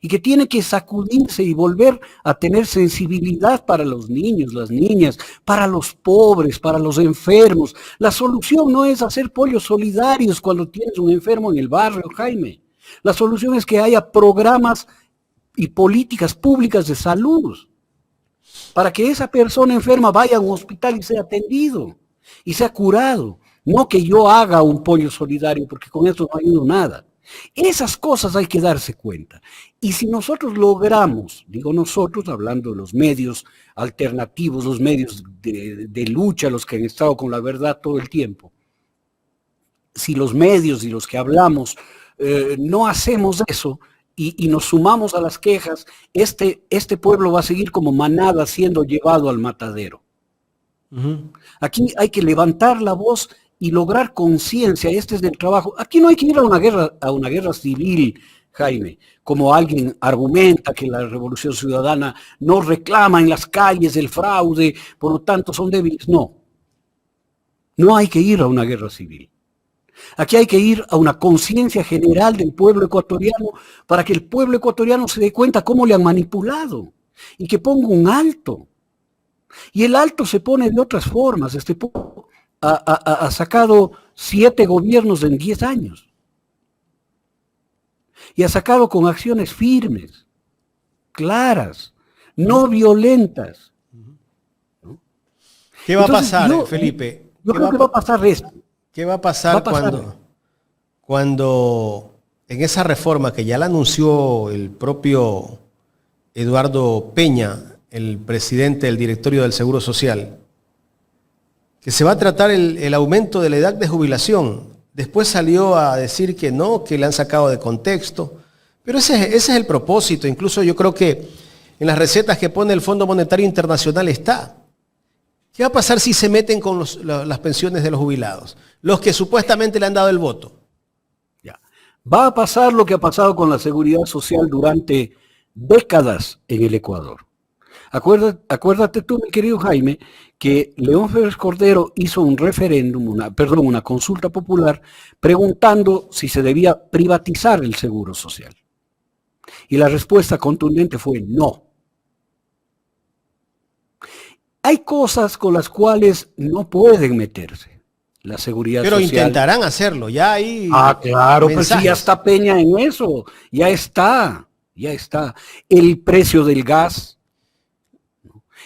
Speaker 2: y que tiene que sacudirse y volver a tener sensibilidad para los niños, las niñas, para los pobres, para los enfermos. La solución no es hacer pollos solidarios cuando tienes un enfermo en el barrio, Jaime. La solución es que haya programas y políticas públicas de salud para que esa persona enferma vaya a un hospital y sea atendido y sea curado. No que yo haga un pollo solidario, porque con eso no ayudo nada. Esas cosas hay que darse cuenta. Y si nosotros logramos, digo nosotros, hablando de los medios alternativos, los medios de lucha, los que han estado con la verdad todo el tiempo, si los medios y los que hablamos no hacemos eso y nos sumamos a las quejas, este pueblo va a seguir como manada siendo llevado al matadero. Aquí hay que levantar la voz y lograr conciencia. Este es el trabajo. Aquí no hay que ir a una guerra civil, Jaime, como alguien argumenta que la Revolución Ciudadana no reclama en las calles el fraude, por lo tanto son débiles. No hay que ir a una guerra civil. Aquí hay que ir a una conciencia general del pueblo ecuatoriano para que el pueblo ecuatoriano se dé cuenta cómo le han manipulado y que ponga un alto. Y el alto se pone de otras formas. Este pueblo ha sacado 7 gobiernos en 10 años. Y ha sacado con acciones firmes, claras, no violentas. ¿No?
Speaker 1: ¿Qué va a pasar, Felipe?
Speaker 2: Yo creo que va a pasar esto.
Speaker 1: ¿Qué va a pasar cuando en esa reforma que ya la anunció el propio Eduardo Peña, el presidente del directorio del Seguro Social, que se va a tratar el aumento de la edad de jubilación? Después salió a decir que no, que le han sacado de contexto. Pero ese es el propósito. Incluso yo creo que en las recetas que pone el Fondo Monetario Internacional está. ¿Qué va a pasar si se meten con las pensiones de los jubilados? Los que supuestamente le han dado el voto.
Speaker 2: Ya. Va a pasar lo que ha pasado con la seguridad social durante décadas en el Ecuador. Acuérdate tú, mi querido Jaime, que León Febres Cordero hizo un referéndum, una consulta popular, preguntando si se debía privatizar el seguro social. Y la respuesta contundente fue no. Hay cosas con las cuales no pueden meterse. La seguridad social.
Speaker 1: Pero intentarán hacerlo, ya hay.
Speaker 2: Claro, pues sí, ya está Peña en eso. Ya está. El precio del gas.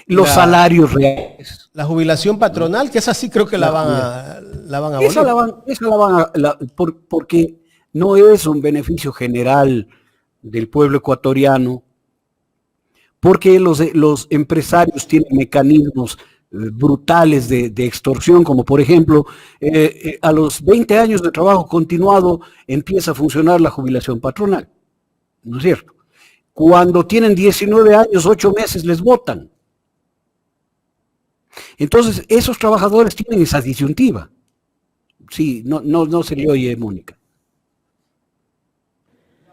Speaker 2: Los salarios reales.
Speaker 1: La jubilación patronal, que esa sí creo que la van a abolir.
Speaker 2: Porque no es un beneficio general del pueblo ecuatoriano, porque los empresarios tienen mecanismos brutales de extorsión, como por ejemplo, a los 20 años de trabajo continuado empieza a funcionar la jubilación patronal, ¿no es cierto? Cuando tienen 19 años, 8 meses les votan. Entonces, esos trabajadores tienen esa disyuntiva. Sí, no se le oye, Mónica.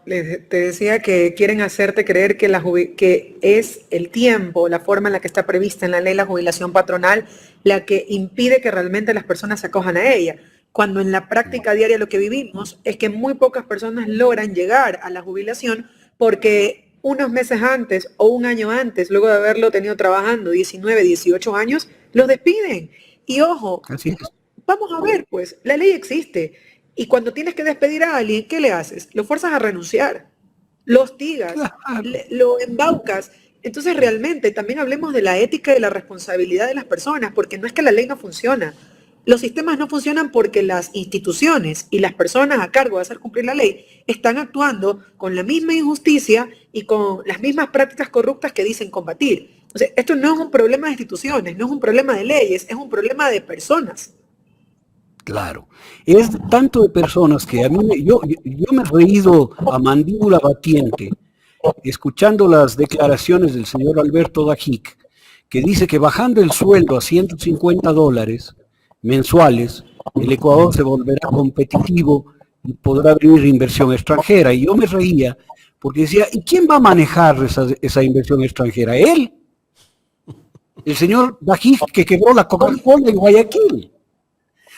Speaker 3: Te decía que quieren hacerte creer que, que es el tiempo, la forma en la que está prevista en la ley la jubilación patronal, la que impide que realmente las personas se acojan a ella. Cuando en la práctica diaria lo que vivimos es que muy pocas personas logran llegar a la jubilación porque unos meses antes o un año antes, luego de haberlo tenido trabajando 19, 18 años, los despiden. Y ojo, vamos a ver, pues, la ley existe. Y cuando tienes que despedir a alguien, ¿qué le haces? Lo fuerzas a renunciar, lo hostigas, lo embaucas. Entonces realmente también hablemos de la ética y de la responsabilidad de las personas, porque no es que la ley no funciona. Los sistemas no funcionan porque las instituciones y las personas a cargo de hacer cumplir la ley están actuando con la misma injusticia y con las mismas prácticas corruptas que dicen combatir. O sea, esto no es un problema de instituciones, no es un problema de leyes, es un problema de personas.
Speaker 2: Claro, es tanto de personas que a mí, yo me he reído a mandíbula batiente escuchando las declaraciones del señor Alberto Dajic, que dice que bajando el sueldo a $150 mensuales, el Ecuador se volverá competitivo y podrá venir inversión extranjera. Y yo me reía porque decía, ¿y quién va a manejar esa inversión extranjera? Él, el señor Dajic, que quebró la Coca-Cola en Guayaquil.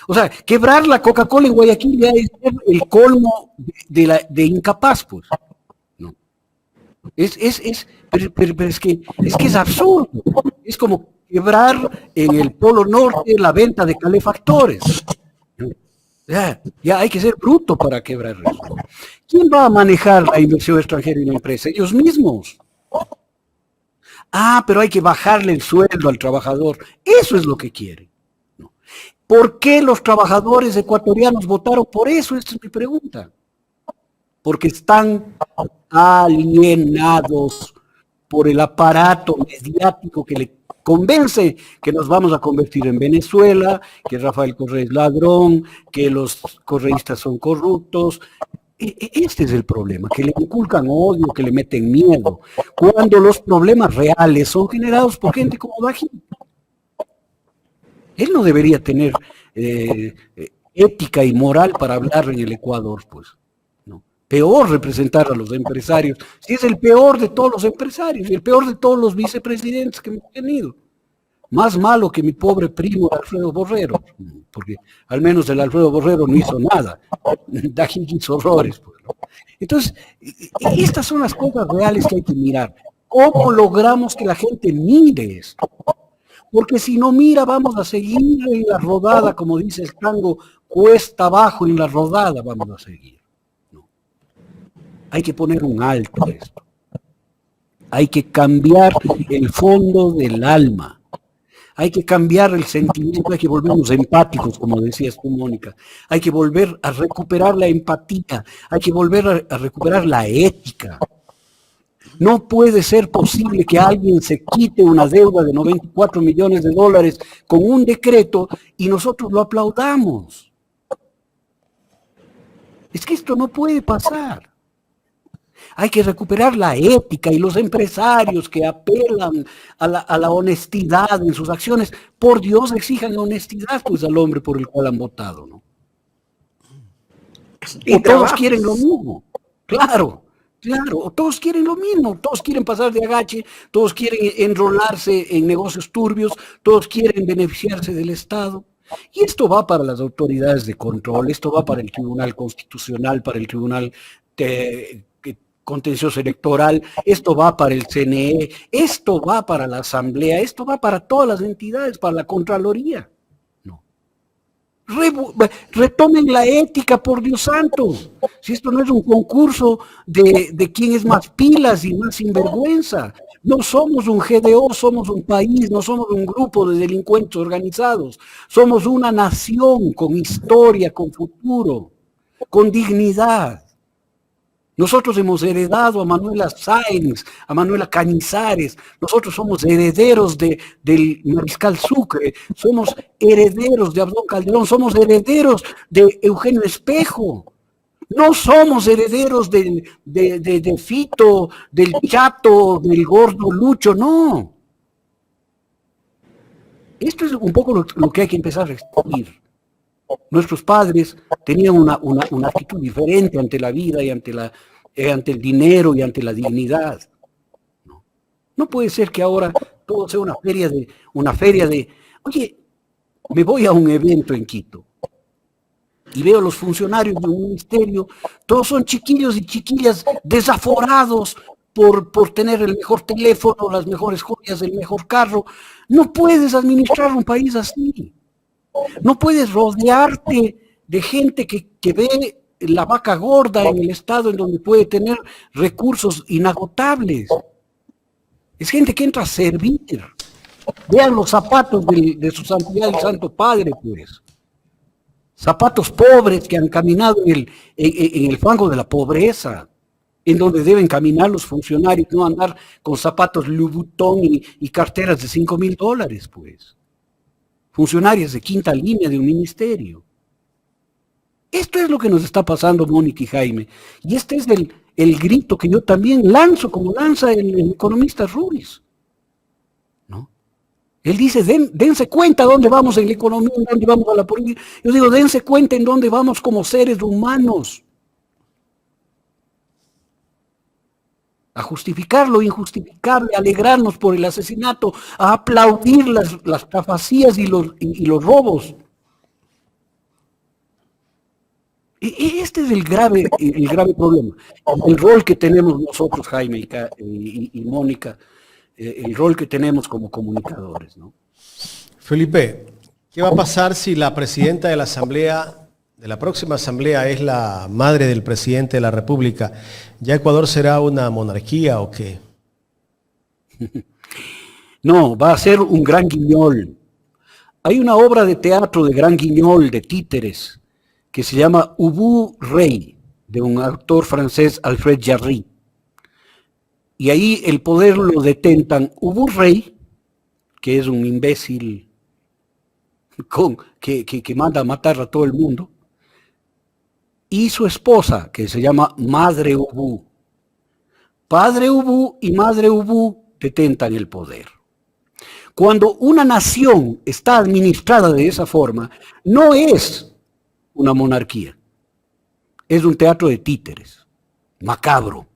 Speaker 2: O sea, quebrar la Coca-Cola en Guayaquil ya es el colmo de incapaz, pues. No. Pero es que es absurdo. Es como quebrar en el Polo Norte la venta de calefactores. Ya hay que ser bruto para quebrar eso. ¿Quién va a manejar la inversión extranjera en la empresa? Ellos mismos. Pero hay que bajarle el sueldo al trabajador. Eso es lo que quieren. ¿Por qué los trabajadores ecuatorianos votaron por eso? Esta es mi pregunta. Porque están alienados por el aparato mediático que le convence que nos vamos a convertir en Venezuela, que Rafael Correa es ladrón, que los correístas son corruptos. Este es el problema, que le inculcan odio, que le meten miedo, cuando los problemas reales son generados por gente como Dajic. Él no debería tener ética y moral para hablar en el Ecuador, pues. ¿No? Peor representar a los empresarios. Si es el peor de todos los empresarios y el peor de todos los vicepresidentes que hemos tenido. Más malo que mi pobre primo Alfredo Borrero, porque al menos el Alfredo Borrero no hizo nada. Dajic hizo horrores. Pues, ¿no? Entonces, estas son las cosas reales que hay que mirar. ¿Cómo logramos que la gente mire esto? Porque si no mira, vamos a seguir en la rodada, como dice el tango, cuesta abajo en la rodada vamos a seguir. No. Hay que poner un alto a esto. Hay que cambiar el fondo del alma. Hay que cambiar el sentimiento, hay que volvernos empáticos, como decías tú, Mónica. Hay que volver a recuperar la empatía, hay que volver a recuperar la ética. No puede ser posible que alguien se quite una deuda de 94 millones de dólares con un decreto y nosotros lo aplaudamos. Es que esto no puede pasar. Hay que recuperar la ética y los empresarios que apelan a la honestidad en sus acciones, por Dios, exijan la honestidad pues al hombre por el cual han votado, ¿no? Y todos quieren lo mismo, claro. Claro, todos quieren lo mismo, todos quieren pasar de agache, todos quieren enrolarse en negocios turbios, todos quieren beneficiarse del Estado. Y esto va para las autoridades de control, esto va para el Tribunal Constitucional, para el Tribunal Contencioso Electoral, esto va para el CNE, esto va para la Asamblea, esto va para todas las entidades, para la Contraloría. Retomen la ética, por Dios santo. Si esto no es un concurso de quién es más pilas y más sinvergüenza. No somos un GDO, somos un país, no somos un grupo de delincuentes organizados. Somos una nación con historia, con futuro, con dignidad. Nosotros hemos heredado a Manuela Sáenz, a Manuela Cañizares, nosotros somos herederos del Mariscal Sucre, somos herederos de Abdón Calderón, somos herederos de Eugenio Espejo, no somos herederos de Fito, del Chato, del Gordo Lucho, no. Esto es un poco lo que hay que empezar a restituir. Nuestros padres tenían una actitud diferente ante la vida y ante ante el dinero y ante la dignidad. No, no puede ser que ahora todo sea una feria de, oye, me voy a un evento en Quito y veo a los funcionarios de un ministerio, todos son chiquillos y chiquillas desaforados por tener el mejor teléfono, las mejores joyas, el mejor carro. No puedes administrar un país así. No puedes rodearte de gente que ve la vaca gorda en el estado en donde puede tener recursos inagotables. Es gente que entra a servir. Vean los zapatos de su santidad el Santo Padre, pues. Zapatos pobres que han caminado en el fango de la pobreza, en donde deben caminar los funcionarios, no andar con zapatos Louis Vuitton y carteras de $5,000, pues. Funcionarios de quinta línea de un ministerio. Esto es lo que nos está pasando, Mónica y Jaime. Y este es el grito que yo también lanzo, como lanza el economista Ruiz. ¿No? Él dice, dense cuenta dónde vamos en la economía, dónde vamos a la política. Yo digo, dense cuenta en dónde vamos como seres humanos. A justificar lo injustificable, a alegrarnos por el asesinato, a aplaudir las trafacías y los robos. Este es el grave problema. El rol que tenemos nosotros, Jaime y Mónica, el rol que tenemos como comunicadores, ¿no?
Speaker 1: Felipe, ¿qué va a pasar si la presidenta de la Asamblea, de la próxima Asamblea, es la madre del presidente de la República? ¿Ya Ecuador será una monarquía o qué?
Speaker 2: No, va a ser un gran guiñol. Hay una obra de teatro de gran guiñol, de títeres, que se llama Ubu Rey, de un actor francés, Alfred Jarry. Y ahí el poder lo detentan Ubu Rey, que es un imbécil que manda a matar a todo el mundo, y su esposa, que se llama Madre Ubu. Padre Ubu y Madre Ubu detentan el poder. Cuando una nación está administrada de esa forma, no es una monarquía. Es un teatro de títeres, macabro.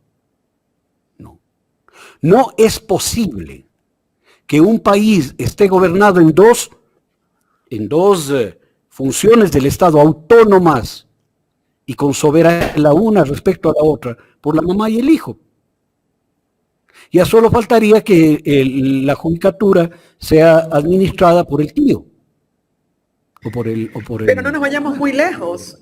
Speaker 2: No es posible que un país esté gobernado en dos funciones del Estado autónomas y con soberanía la una respecto a la otra, por la mamá y el hijo. Ya solo faltaría que la judicatura sea administrada por el tío.
Speaker 3: Pero no nos vayamos muy lejos,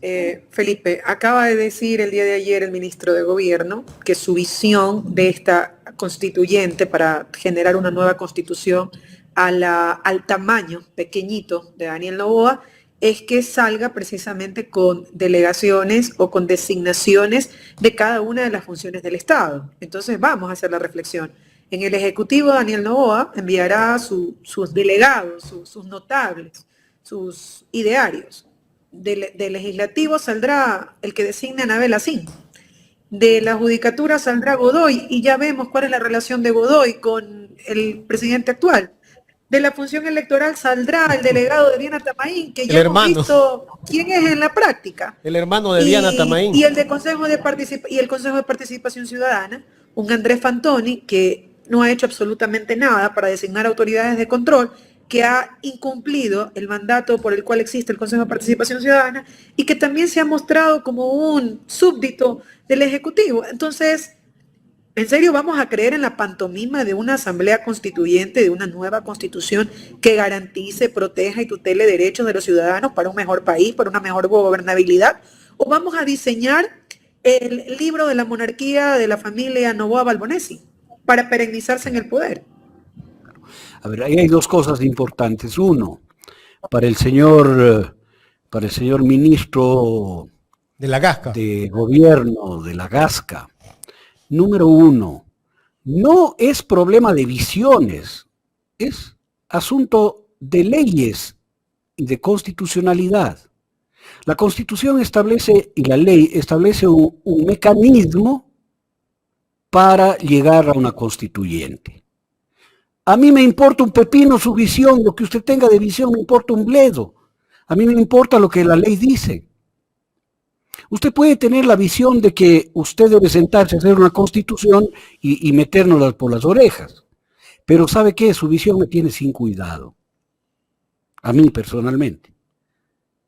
Speaker 3: Felipe. Acaba de decir el día de ayer el ministro de Gobierno que su visión de esta constituyente para generar una nueva constitución al tamaño pequeñito de Daniel Noboa es que salga precisamente con delegaciones o con designaciones de cada una de las funciones del Estado. Entonces vamos a hacer la reflexión. En el Ejecutivo, Daniel Noboa enviará sus delegados, sus notables, sus idearios. Del Legislativo saldrá el que designa a Anabel Asín. De la Judicatura saldrá Godoy, y ya vemos cuál es la relación de Godoy con el presidente actual. De la función electoral saldrá el delegado de Diana Tamaín, que ya hemos visto quién es en la práctica.
Speaker 1: El hermano de Diana Tamaín.
Speaker 3: Y el Consejo de Participación Ciudadana, un Andrés Fantoni, que no ha hecho absolutamente nada para designar autoridades de control, que ha incumplido el mandato por el cual existe el Consejo de Participación Ciudadana y que también se ha mostrado como un súbdito del Ejecutivo. Entonces, ¿en serio vamos a creer en la pantomima de una asamblea constituyente, de una nueva constitución que garantice, proteja y tutele derechos de los ciudadanos para un mejor país, para una mejor gobernabilidad? ¿O vamos a diseñar el libro de la monarquía de la familia Noboa Balbonesi para perennizarse en el poder?
Speaker 2: A ver, ahí hay dos cosas importantes. Uno, para el señor ministro
Speaker 1: de la Gasca,
Speaker 2: de Gobierno de la Gasca. Número uno, no es problema de visiones, es asunto de leyes y de constitucionalidad. La Constitución establece, y la ley establece un mecanismo para llegar a una constituyente. A mí me importa un pepino su visión, lo que usted tenga de visión me importa un bledo. A mí me importa lo que la ley dice. Usted puede tener la visión de que usted debe sentarse a hacer una constitución y metérnoslas por las orejas. Pero ¿sabe qué? Su visión me tiene sin cuidado. A mí personalmente.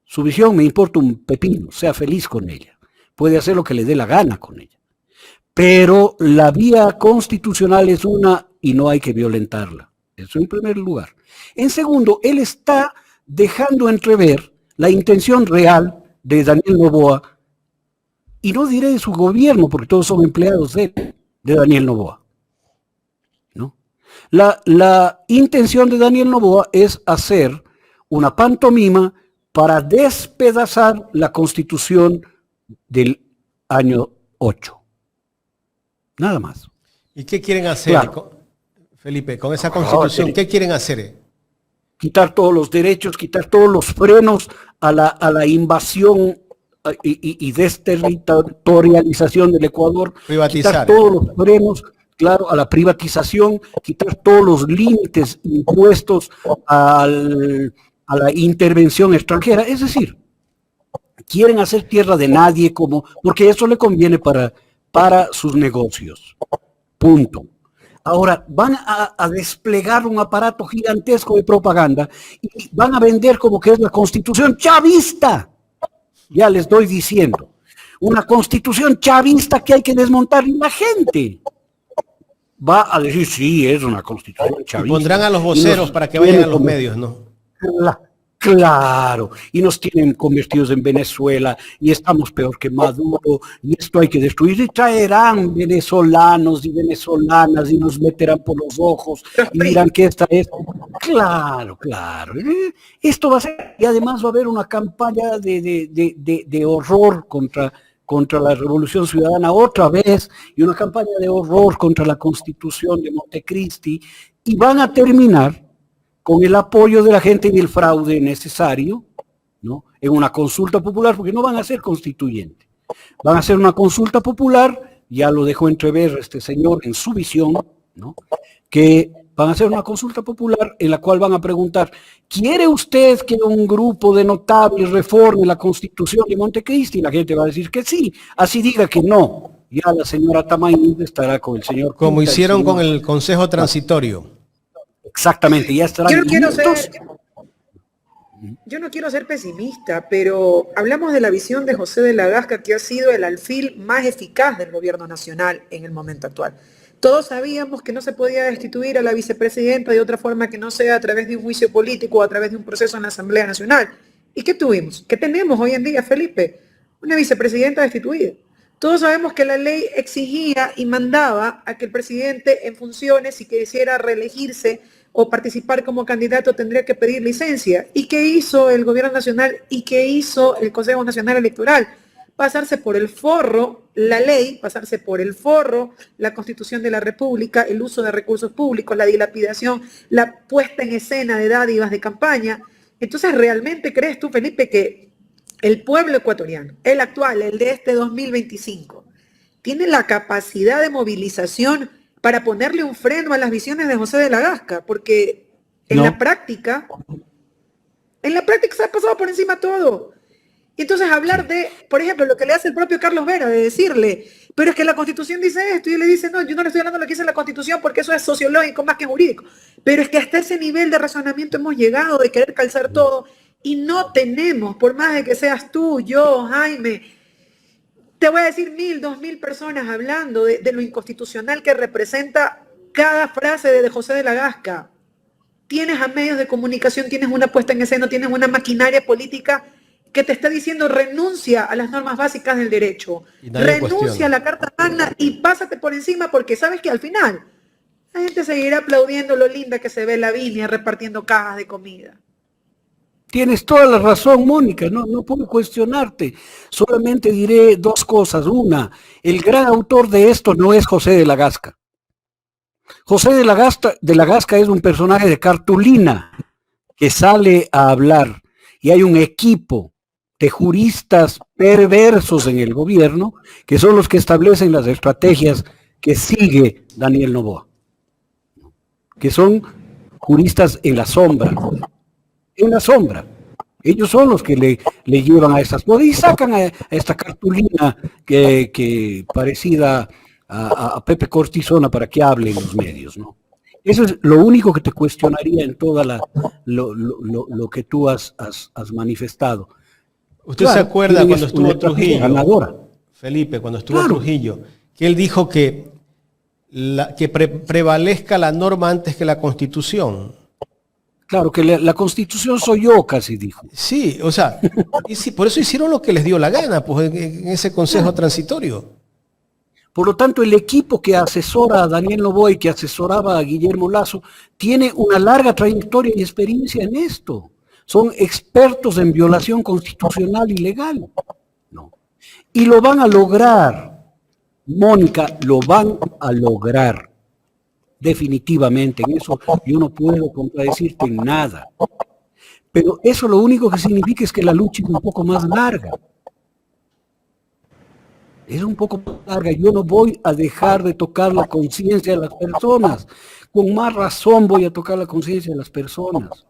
Speaker 2: Su visión me importa un pepino, sea feliz con ella. Puede hacer lo que le dé la gana con ella. Pero la vía constitucional es una y no hay que violentarla. Eso en primer lugar. En segundo, él está dejando entrever la intención real de Daniel Noboa, y no diré de su gobierno, porque todos son empleados de Daniel Noboa, ¿no? La intención de Daniel Noboa es hacer una pantomima para despedazar la Constitución del año 8. Nada más.
Speaker 1: ¿Y qué quieren hacer,
Speaker 2: Claro.
Speaker 1: Felipe, con esa Constitución? ¿Qué quieren hacer?
Speaker 2: Quitar todos los derechos, quitar todos los frenos a la invasión y desterritorialización del Ecuador,
Speaker 1: Privatizar.
Speaker 2: quitar todos los frenos, claro, a la privatización, quitar todos los límites impuestos a la intervención extranjera. Es decir, quieren hacer tierra de nadie porque eso le conviene para sus negocios. Punto. Ahora, van a desplegar un aparato gigantesco de propaganda y van a vender como que es la Constitución chavista. Ya les estoy diciendo. Una Constitución chavista que hay que desmontar, y la gente va a decir, sí, es una Constitución chavista.
Speaker 1: Y pondrán a los voceros para que vayan a los medios, ¿no?
Speaker 2: Claro, y nos tienen convertidos en Venezuela, y estamos peor que Maduro, y esto hay que destruir, y traerán venezolanos y venezolanas, y nos meterán por los ojos, y dirán que esta es... Claro, claro, esto va a ser, y además va a haber una campaña de horror contra la Revolución Ciudadana otra vez, y una campaña de horror contra la Constitución de Montecristi, y van a terminar con el apoyo de la gente y el fraude necesario, ¿no? En una consulta popular, porque no van a ser constituyentes. Van a hacer una consulta popular, ya lo dejó entrever este señor en su visión, ¿no? Que van a hacer una consulta popular en la cual van a preguntar, ¿quiere usted que un grupo de notables reforme la Constitución de Montecristi? Y la gente va a decir que sí, así diga que no. Ya la señora Tamayo estará con el señor...
Speaker 1: Como
Speaker 2: Pinta,
Speaker 1: hicieron
Speaker 2: señor...
Speaker 1: con el Consejo Transitorio.
Speaker 2: Exactamente, ya estarán...
Speaker 3: Yo no quiero ser pesimista, pero hablamos de la visión de José de la Gasca, que ha sido el alfil más eficaz del gobierno nacional en el momento actual. Todos sabíamos que no se podía destituir a la vicepresidenta de otra forma que no sea a través de un juicio político o a través de un proceso en la Asamblea Nacional. ¿Y qué tuvimos? ¿Qué tenemos hoy en día, Felipe? Una vicepresidenta destituida. Todos sabemos que la ley exigía y mandaba a que el presidente en funciones, si quisiera reelegirse o participar como candidato, tendría que pedir licencia. ¿Y qué hizo el gobierno nacional y qué hizo el Consejo Nacional Electoral? Pasarse por el forro la ley, pasarse por el forro la Constitución de la República, el uso de recursos públicos, la dilapidación, la puesta en escena de dádivas de campaña. Entonces, ¿realmente crees tú, Felipe, que el pueblo ecuatoriano, el actual, el de este 2025, tiene la capacidad de movilización para ponerle un freno a las visiones de José de la Gasca? Porque en la práctica se ha pasado por encima todo. Y entonces hablar de, por ejemplo, lo que le hace el propio Carlos Vera, de decirle, pero es que la Constitución dice esto, y él le dice, no, yo no le estoy hablando de lo que dice la Constitución porque eso es sociológico más que jurídico. Pero es que hasta ese nivel de razonamiento hemos llegado, de querer calzar todo, y no tenemos, por más de que seas tú, yo, Jaime, te voy a decir 1,000, 2,000 personas hablando de lo inconstitucional que representa cada frase de José de la Gasca. Tienes a medios de comunicación, tienes una puesta en escena, tienes una maquinaria política que te está diciendo renuncia a las normas básicas del derecho, renuncia a la Carta Magna y pásate por encima, porque sabes que al final la gente seguirá aplaudiendo lo linda que se ve Lavinia repartiendo cajas de comida.
Speaker 2: Tienes toda la razón, Mónica, no puedo cuestionarte. Solamente diré dos cosas. Una, el gran autor de esto no es José de la Gasca. José de la Gasca es un personaje de cartulina que sale a hablar, y hay un equipo de juristas perversos en el gobierno que son los que establecen las estrategias que sigue Daniel Noboa, que son juristas en la sombra, Ellos son los que le llevan a estas cosas y sacan a esta cartulina que parecida a Pepe Cortisona para que hable en los medios, ¿no? Eso es lo único que te cuestionaría en toda lo que tú has manifestado.
Speaker 1: ¿Usted se acuerda cuando estuvo Trujillo?
Speaker 2: Ganadora.
Speaker 1: Felipe, cuando estuvo Trujillo, que él dijo que prevalezca la norma antes que la Constitución.
Speaker 2: Claro, que la Constitución soy yo, casi dijo.
Speaker 1: Sí, o sea, y sí, por eso hicieron lo que les dio la gana, pues en ese consejo transitorio.
Speaker 2: Por lo tanto, el equipo que asesora a Daniel Noboa y que asesoraba a Guillermo Lasso tiene una larga trayectoria y experiencia en esto. Son expertos en violación constitucional y legal. No. Y lo van a lograr, Mónica, lo van a lograr. Definitivamente, en eso yo no puedo contradecirte en nada. Pero eso lo único que significa es que la lucha es un poco más larga. Es un poco más larga. Yo no voy a dejar de tocar la conciencia de las personas. Con más razón voy a tocar la conciencia de las personas.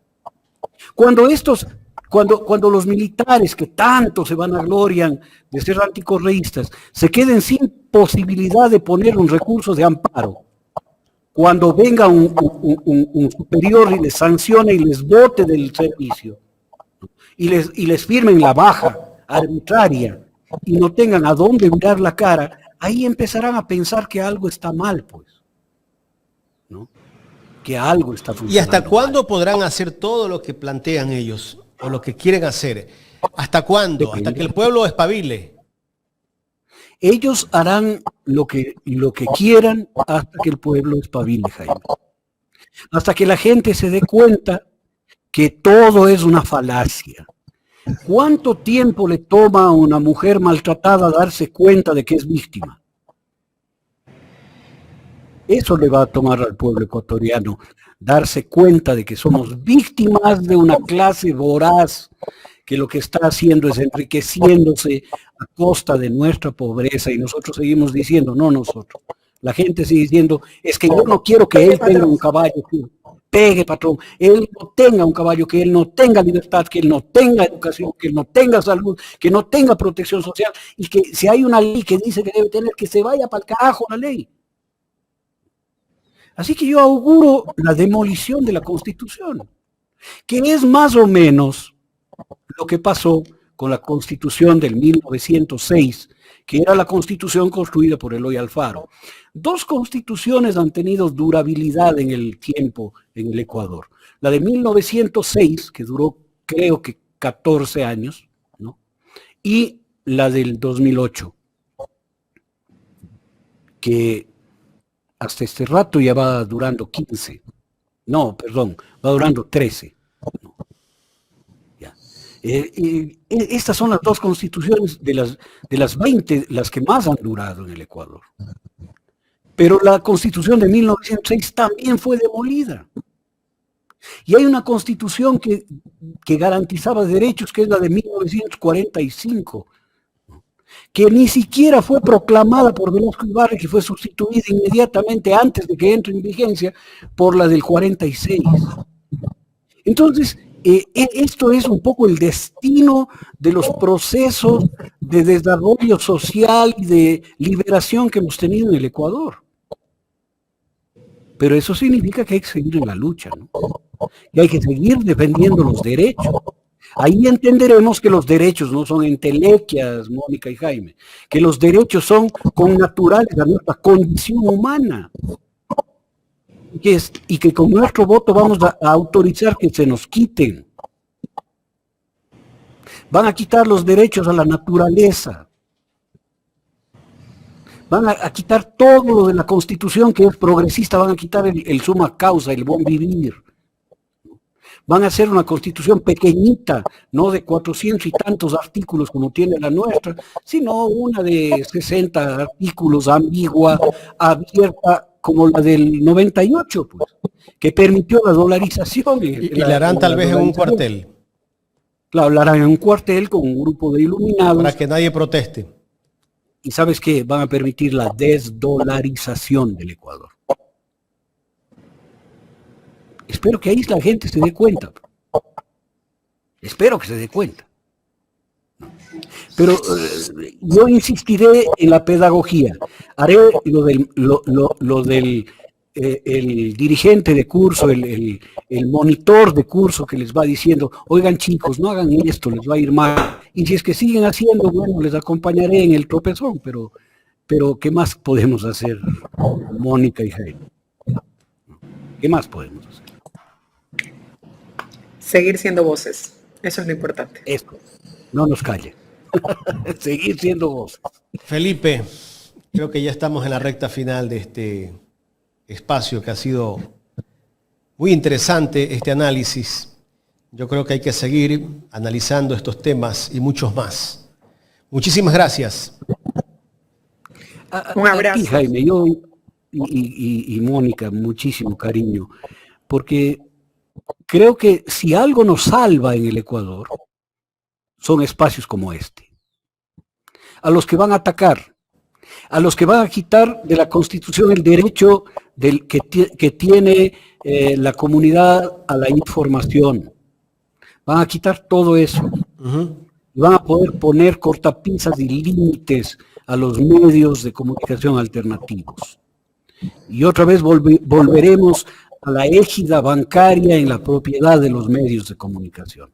Speaker 2: Cuando los militares que tanto se vanaglorian de ser anticorreístas se queden sin posibilidad de poner un recurso de amparo, cuando venga un superior y les sancione y les bote del servicio y les firmen la baja arbitraria y no tengan a dónde mirar la cara, ahí empezarán a pensar que algo está mal, pues, ¿no? Que algo está funcionando.
Speaker 1: ¿Y hasta cuándo podrán hacer todo lo que plantean ellos o lo que quieren hacer? ¿Hasta cuándo?
Speaker 2: Depende.
Speaker 1: Hasta que el pueblo espabile.
Speaker 2: Ellos harán lo que quieran hasta que el pueblo espabile, Jaime. Hasta que la gente se dé cuenta que todo es una falacia. ¿Cuánto tiempo le toma a una mujer maltratada darse cuenta de que es víctima? Eso le va a tomar al pueblo ecuatoriano, darse cuenta de que somos víctimas de una clase voraz que lo que está haciendo es enriqueciéndose a costa de nuestra pobreza, y nosotros seguimos diciendo, no nosotros, la gente sigue diciendo, es que yo no quiero que él tenga un caballo, que pegue, patrón, él no tenga un caballo, que él no tenga libertad, que él no tenga educación, que él no tenga salud, que no tenga protección social, y que si hay una ley que dice que debe tener, que se vaya para el carajo la ley. Así que yo auguro la demolición de la Constitución, que es más o menos lo que pasó con la Constitución del 1906, que era la Constitución construida por Eloy Alfaro. Dos constituciones han tenido durabilidad en el tiempo en el Ecuador. La de 1906, que duró creo que 14 años, ¿no? Y la del 2008, que hasta este rato ya va durando 15. No, perdón, va durando 13. ¿No? Ya. Estas son las dos constituciones de las 20, las que más han durado en el Ecuador. Pero la Constitución de 1906 también fue demolida. Y hay una Constitución que garantizaba derechos, que es la de 1945, que ni siquiera fue proclamada por Velasco Ibarra, que fue sustituida inmediatamente antes de que entre en vigencia por la del 46. Entonces, esto es un poco el destino de los procesos de desarrollo social y de liberación que hemos tenido en el Ecuador. Pero eso significa que hay que seguir en la lucha, ¿no? Y hay que seguir defendiendo los derechos. Ahí entenderemos que los derechos no son entelequias, Mónica y Jaime, que los derechos son connaturales a nuestra condición humana. Y que con nuestro voto vamos a autorizar que se nos quiten. Van a quitar los derechos a la naturaleza. Van a quitar todo lo de la Constitución que es progresista, van a quitar el summa causa, el buen vivir. Van a hacer una Constitución pequeñita, no de 400 y tantos artículos como tiene la nuestra, sino una de 60 artículos, ambigua, abierta, como la del 98, pues, que permitió la dolarización.
Speaker 1: Y la harán tal vez en un cuartel.
Speaker 2: La hablarán en un cuartel con un grupo de iluminados.
Speaker 1: Para que nadie proteste.
Speaker 2: Y ¿sabes qué? Van a permitir la desdolarización del Ecuador. Espero que ahí la gente se dé cuenta. Espero que se dé cuenta. Pero yo insistiré en la pedagogía. Haré lo del el dirigente de curso, el monitor de curso que les va diciendo, oigan chicos, no hagan esto, les va a ir mal. Y si es que siguen haciendo, bueno, les acompañaré en el tropezón, pero ¿qué más podemos hacer, Mónica y Jaime? ¿Qué más podemos hacer?
Speaker 3: Seguir siendo voces. Eso es lo importante.
Speaker 2: Esto, no nos callen. Seguir siendo voces.
Speaker 1: Felipe, creo que ya estamos en la recta final de este espacio que ha sido muy interesante, este análisis. Yo creo que hay que seguir analizando estos temas y muchos más. Muchísimas gracias.
Speaker 3: Un abrazo.
Speaker 2: A ti, Jaime, yo y Mónica, muchísimo cariño, porque creo que si algo nos salva en el Ecuador, son espacios como este. A los que van a atacar, a los que van a quitar de la Constitución el derecho que tiene la comunidad a la información. Van a quitar todo eso. Y van a poder poner cortapisas y límites a los medios de comunicación alternativos. Y otra vez volveremos a la égida bancaria en la propiedad de los medios de comunicación.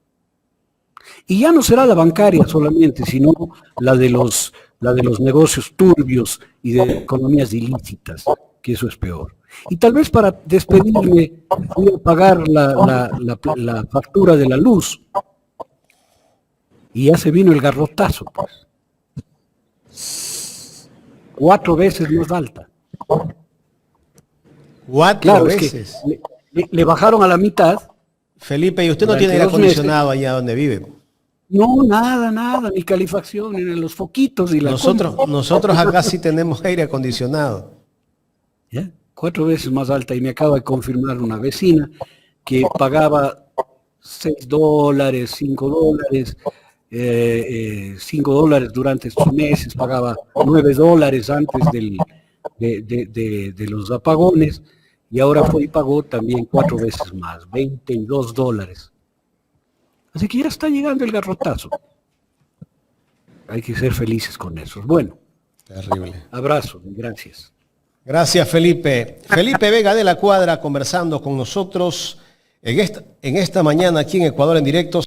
Speaker 2: Y ya no será la bancaria solamente, sino la de los negocios turbios y de economías ilícitas, que eso es peor. Y tal vez para despedirme voy a pagar la factura de la luz. Y ya se vino el garrotazo, pues. 4 veces más alta.
Speaker 1: 4 veces.
Speaker 2: Es que le bajaron a la mitad.
Speaker 1: Felipe, ¿y usted no tiene aire acondicionado allá donde vive?
Speaker 2: No, nada, ni calefacción, ni los foquitos y la
Speaker 1: Nosotros acá sí tenemos aire acondicionado.
Speaker 2: ¿Ya? 4 veces más alta, y me acaba de confirmar una vecina que pagaba $6, $5, $5 durante estos meses, pagaba $9 antes de los apagones, y ahora fue y pagó también 4 veces más, $22. Así que ya está llegando el garrotazo. Hay que ser felices con eso. Bueno,
Speaker 1: terrible.
Speaker 2: Abrazo, gracias.
Speaker 1: Gracias, Felipe. Felipe Vega de la Cuadra conversando con nosotros en esta mañana aquí en Ecuador en directo.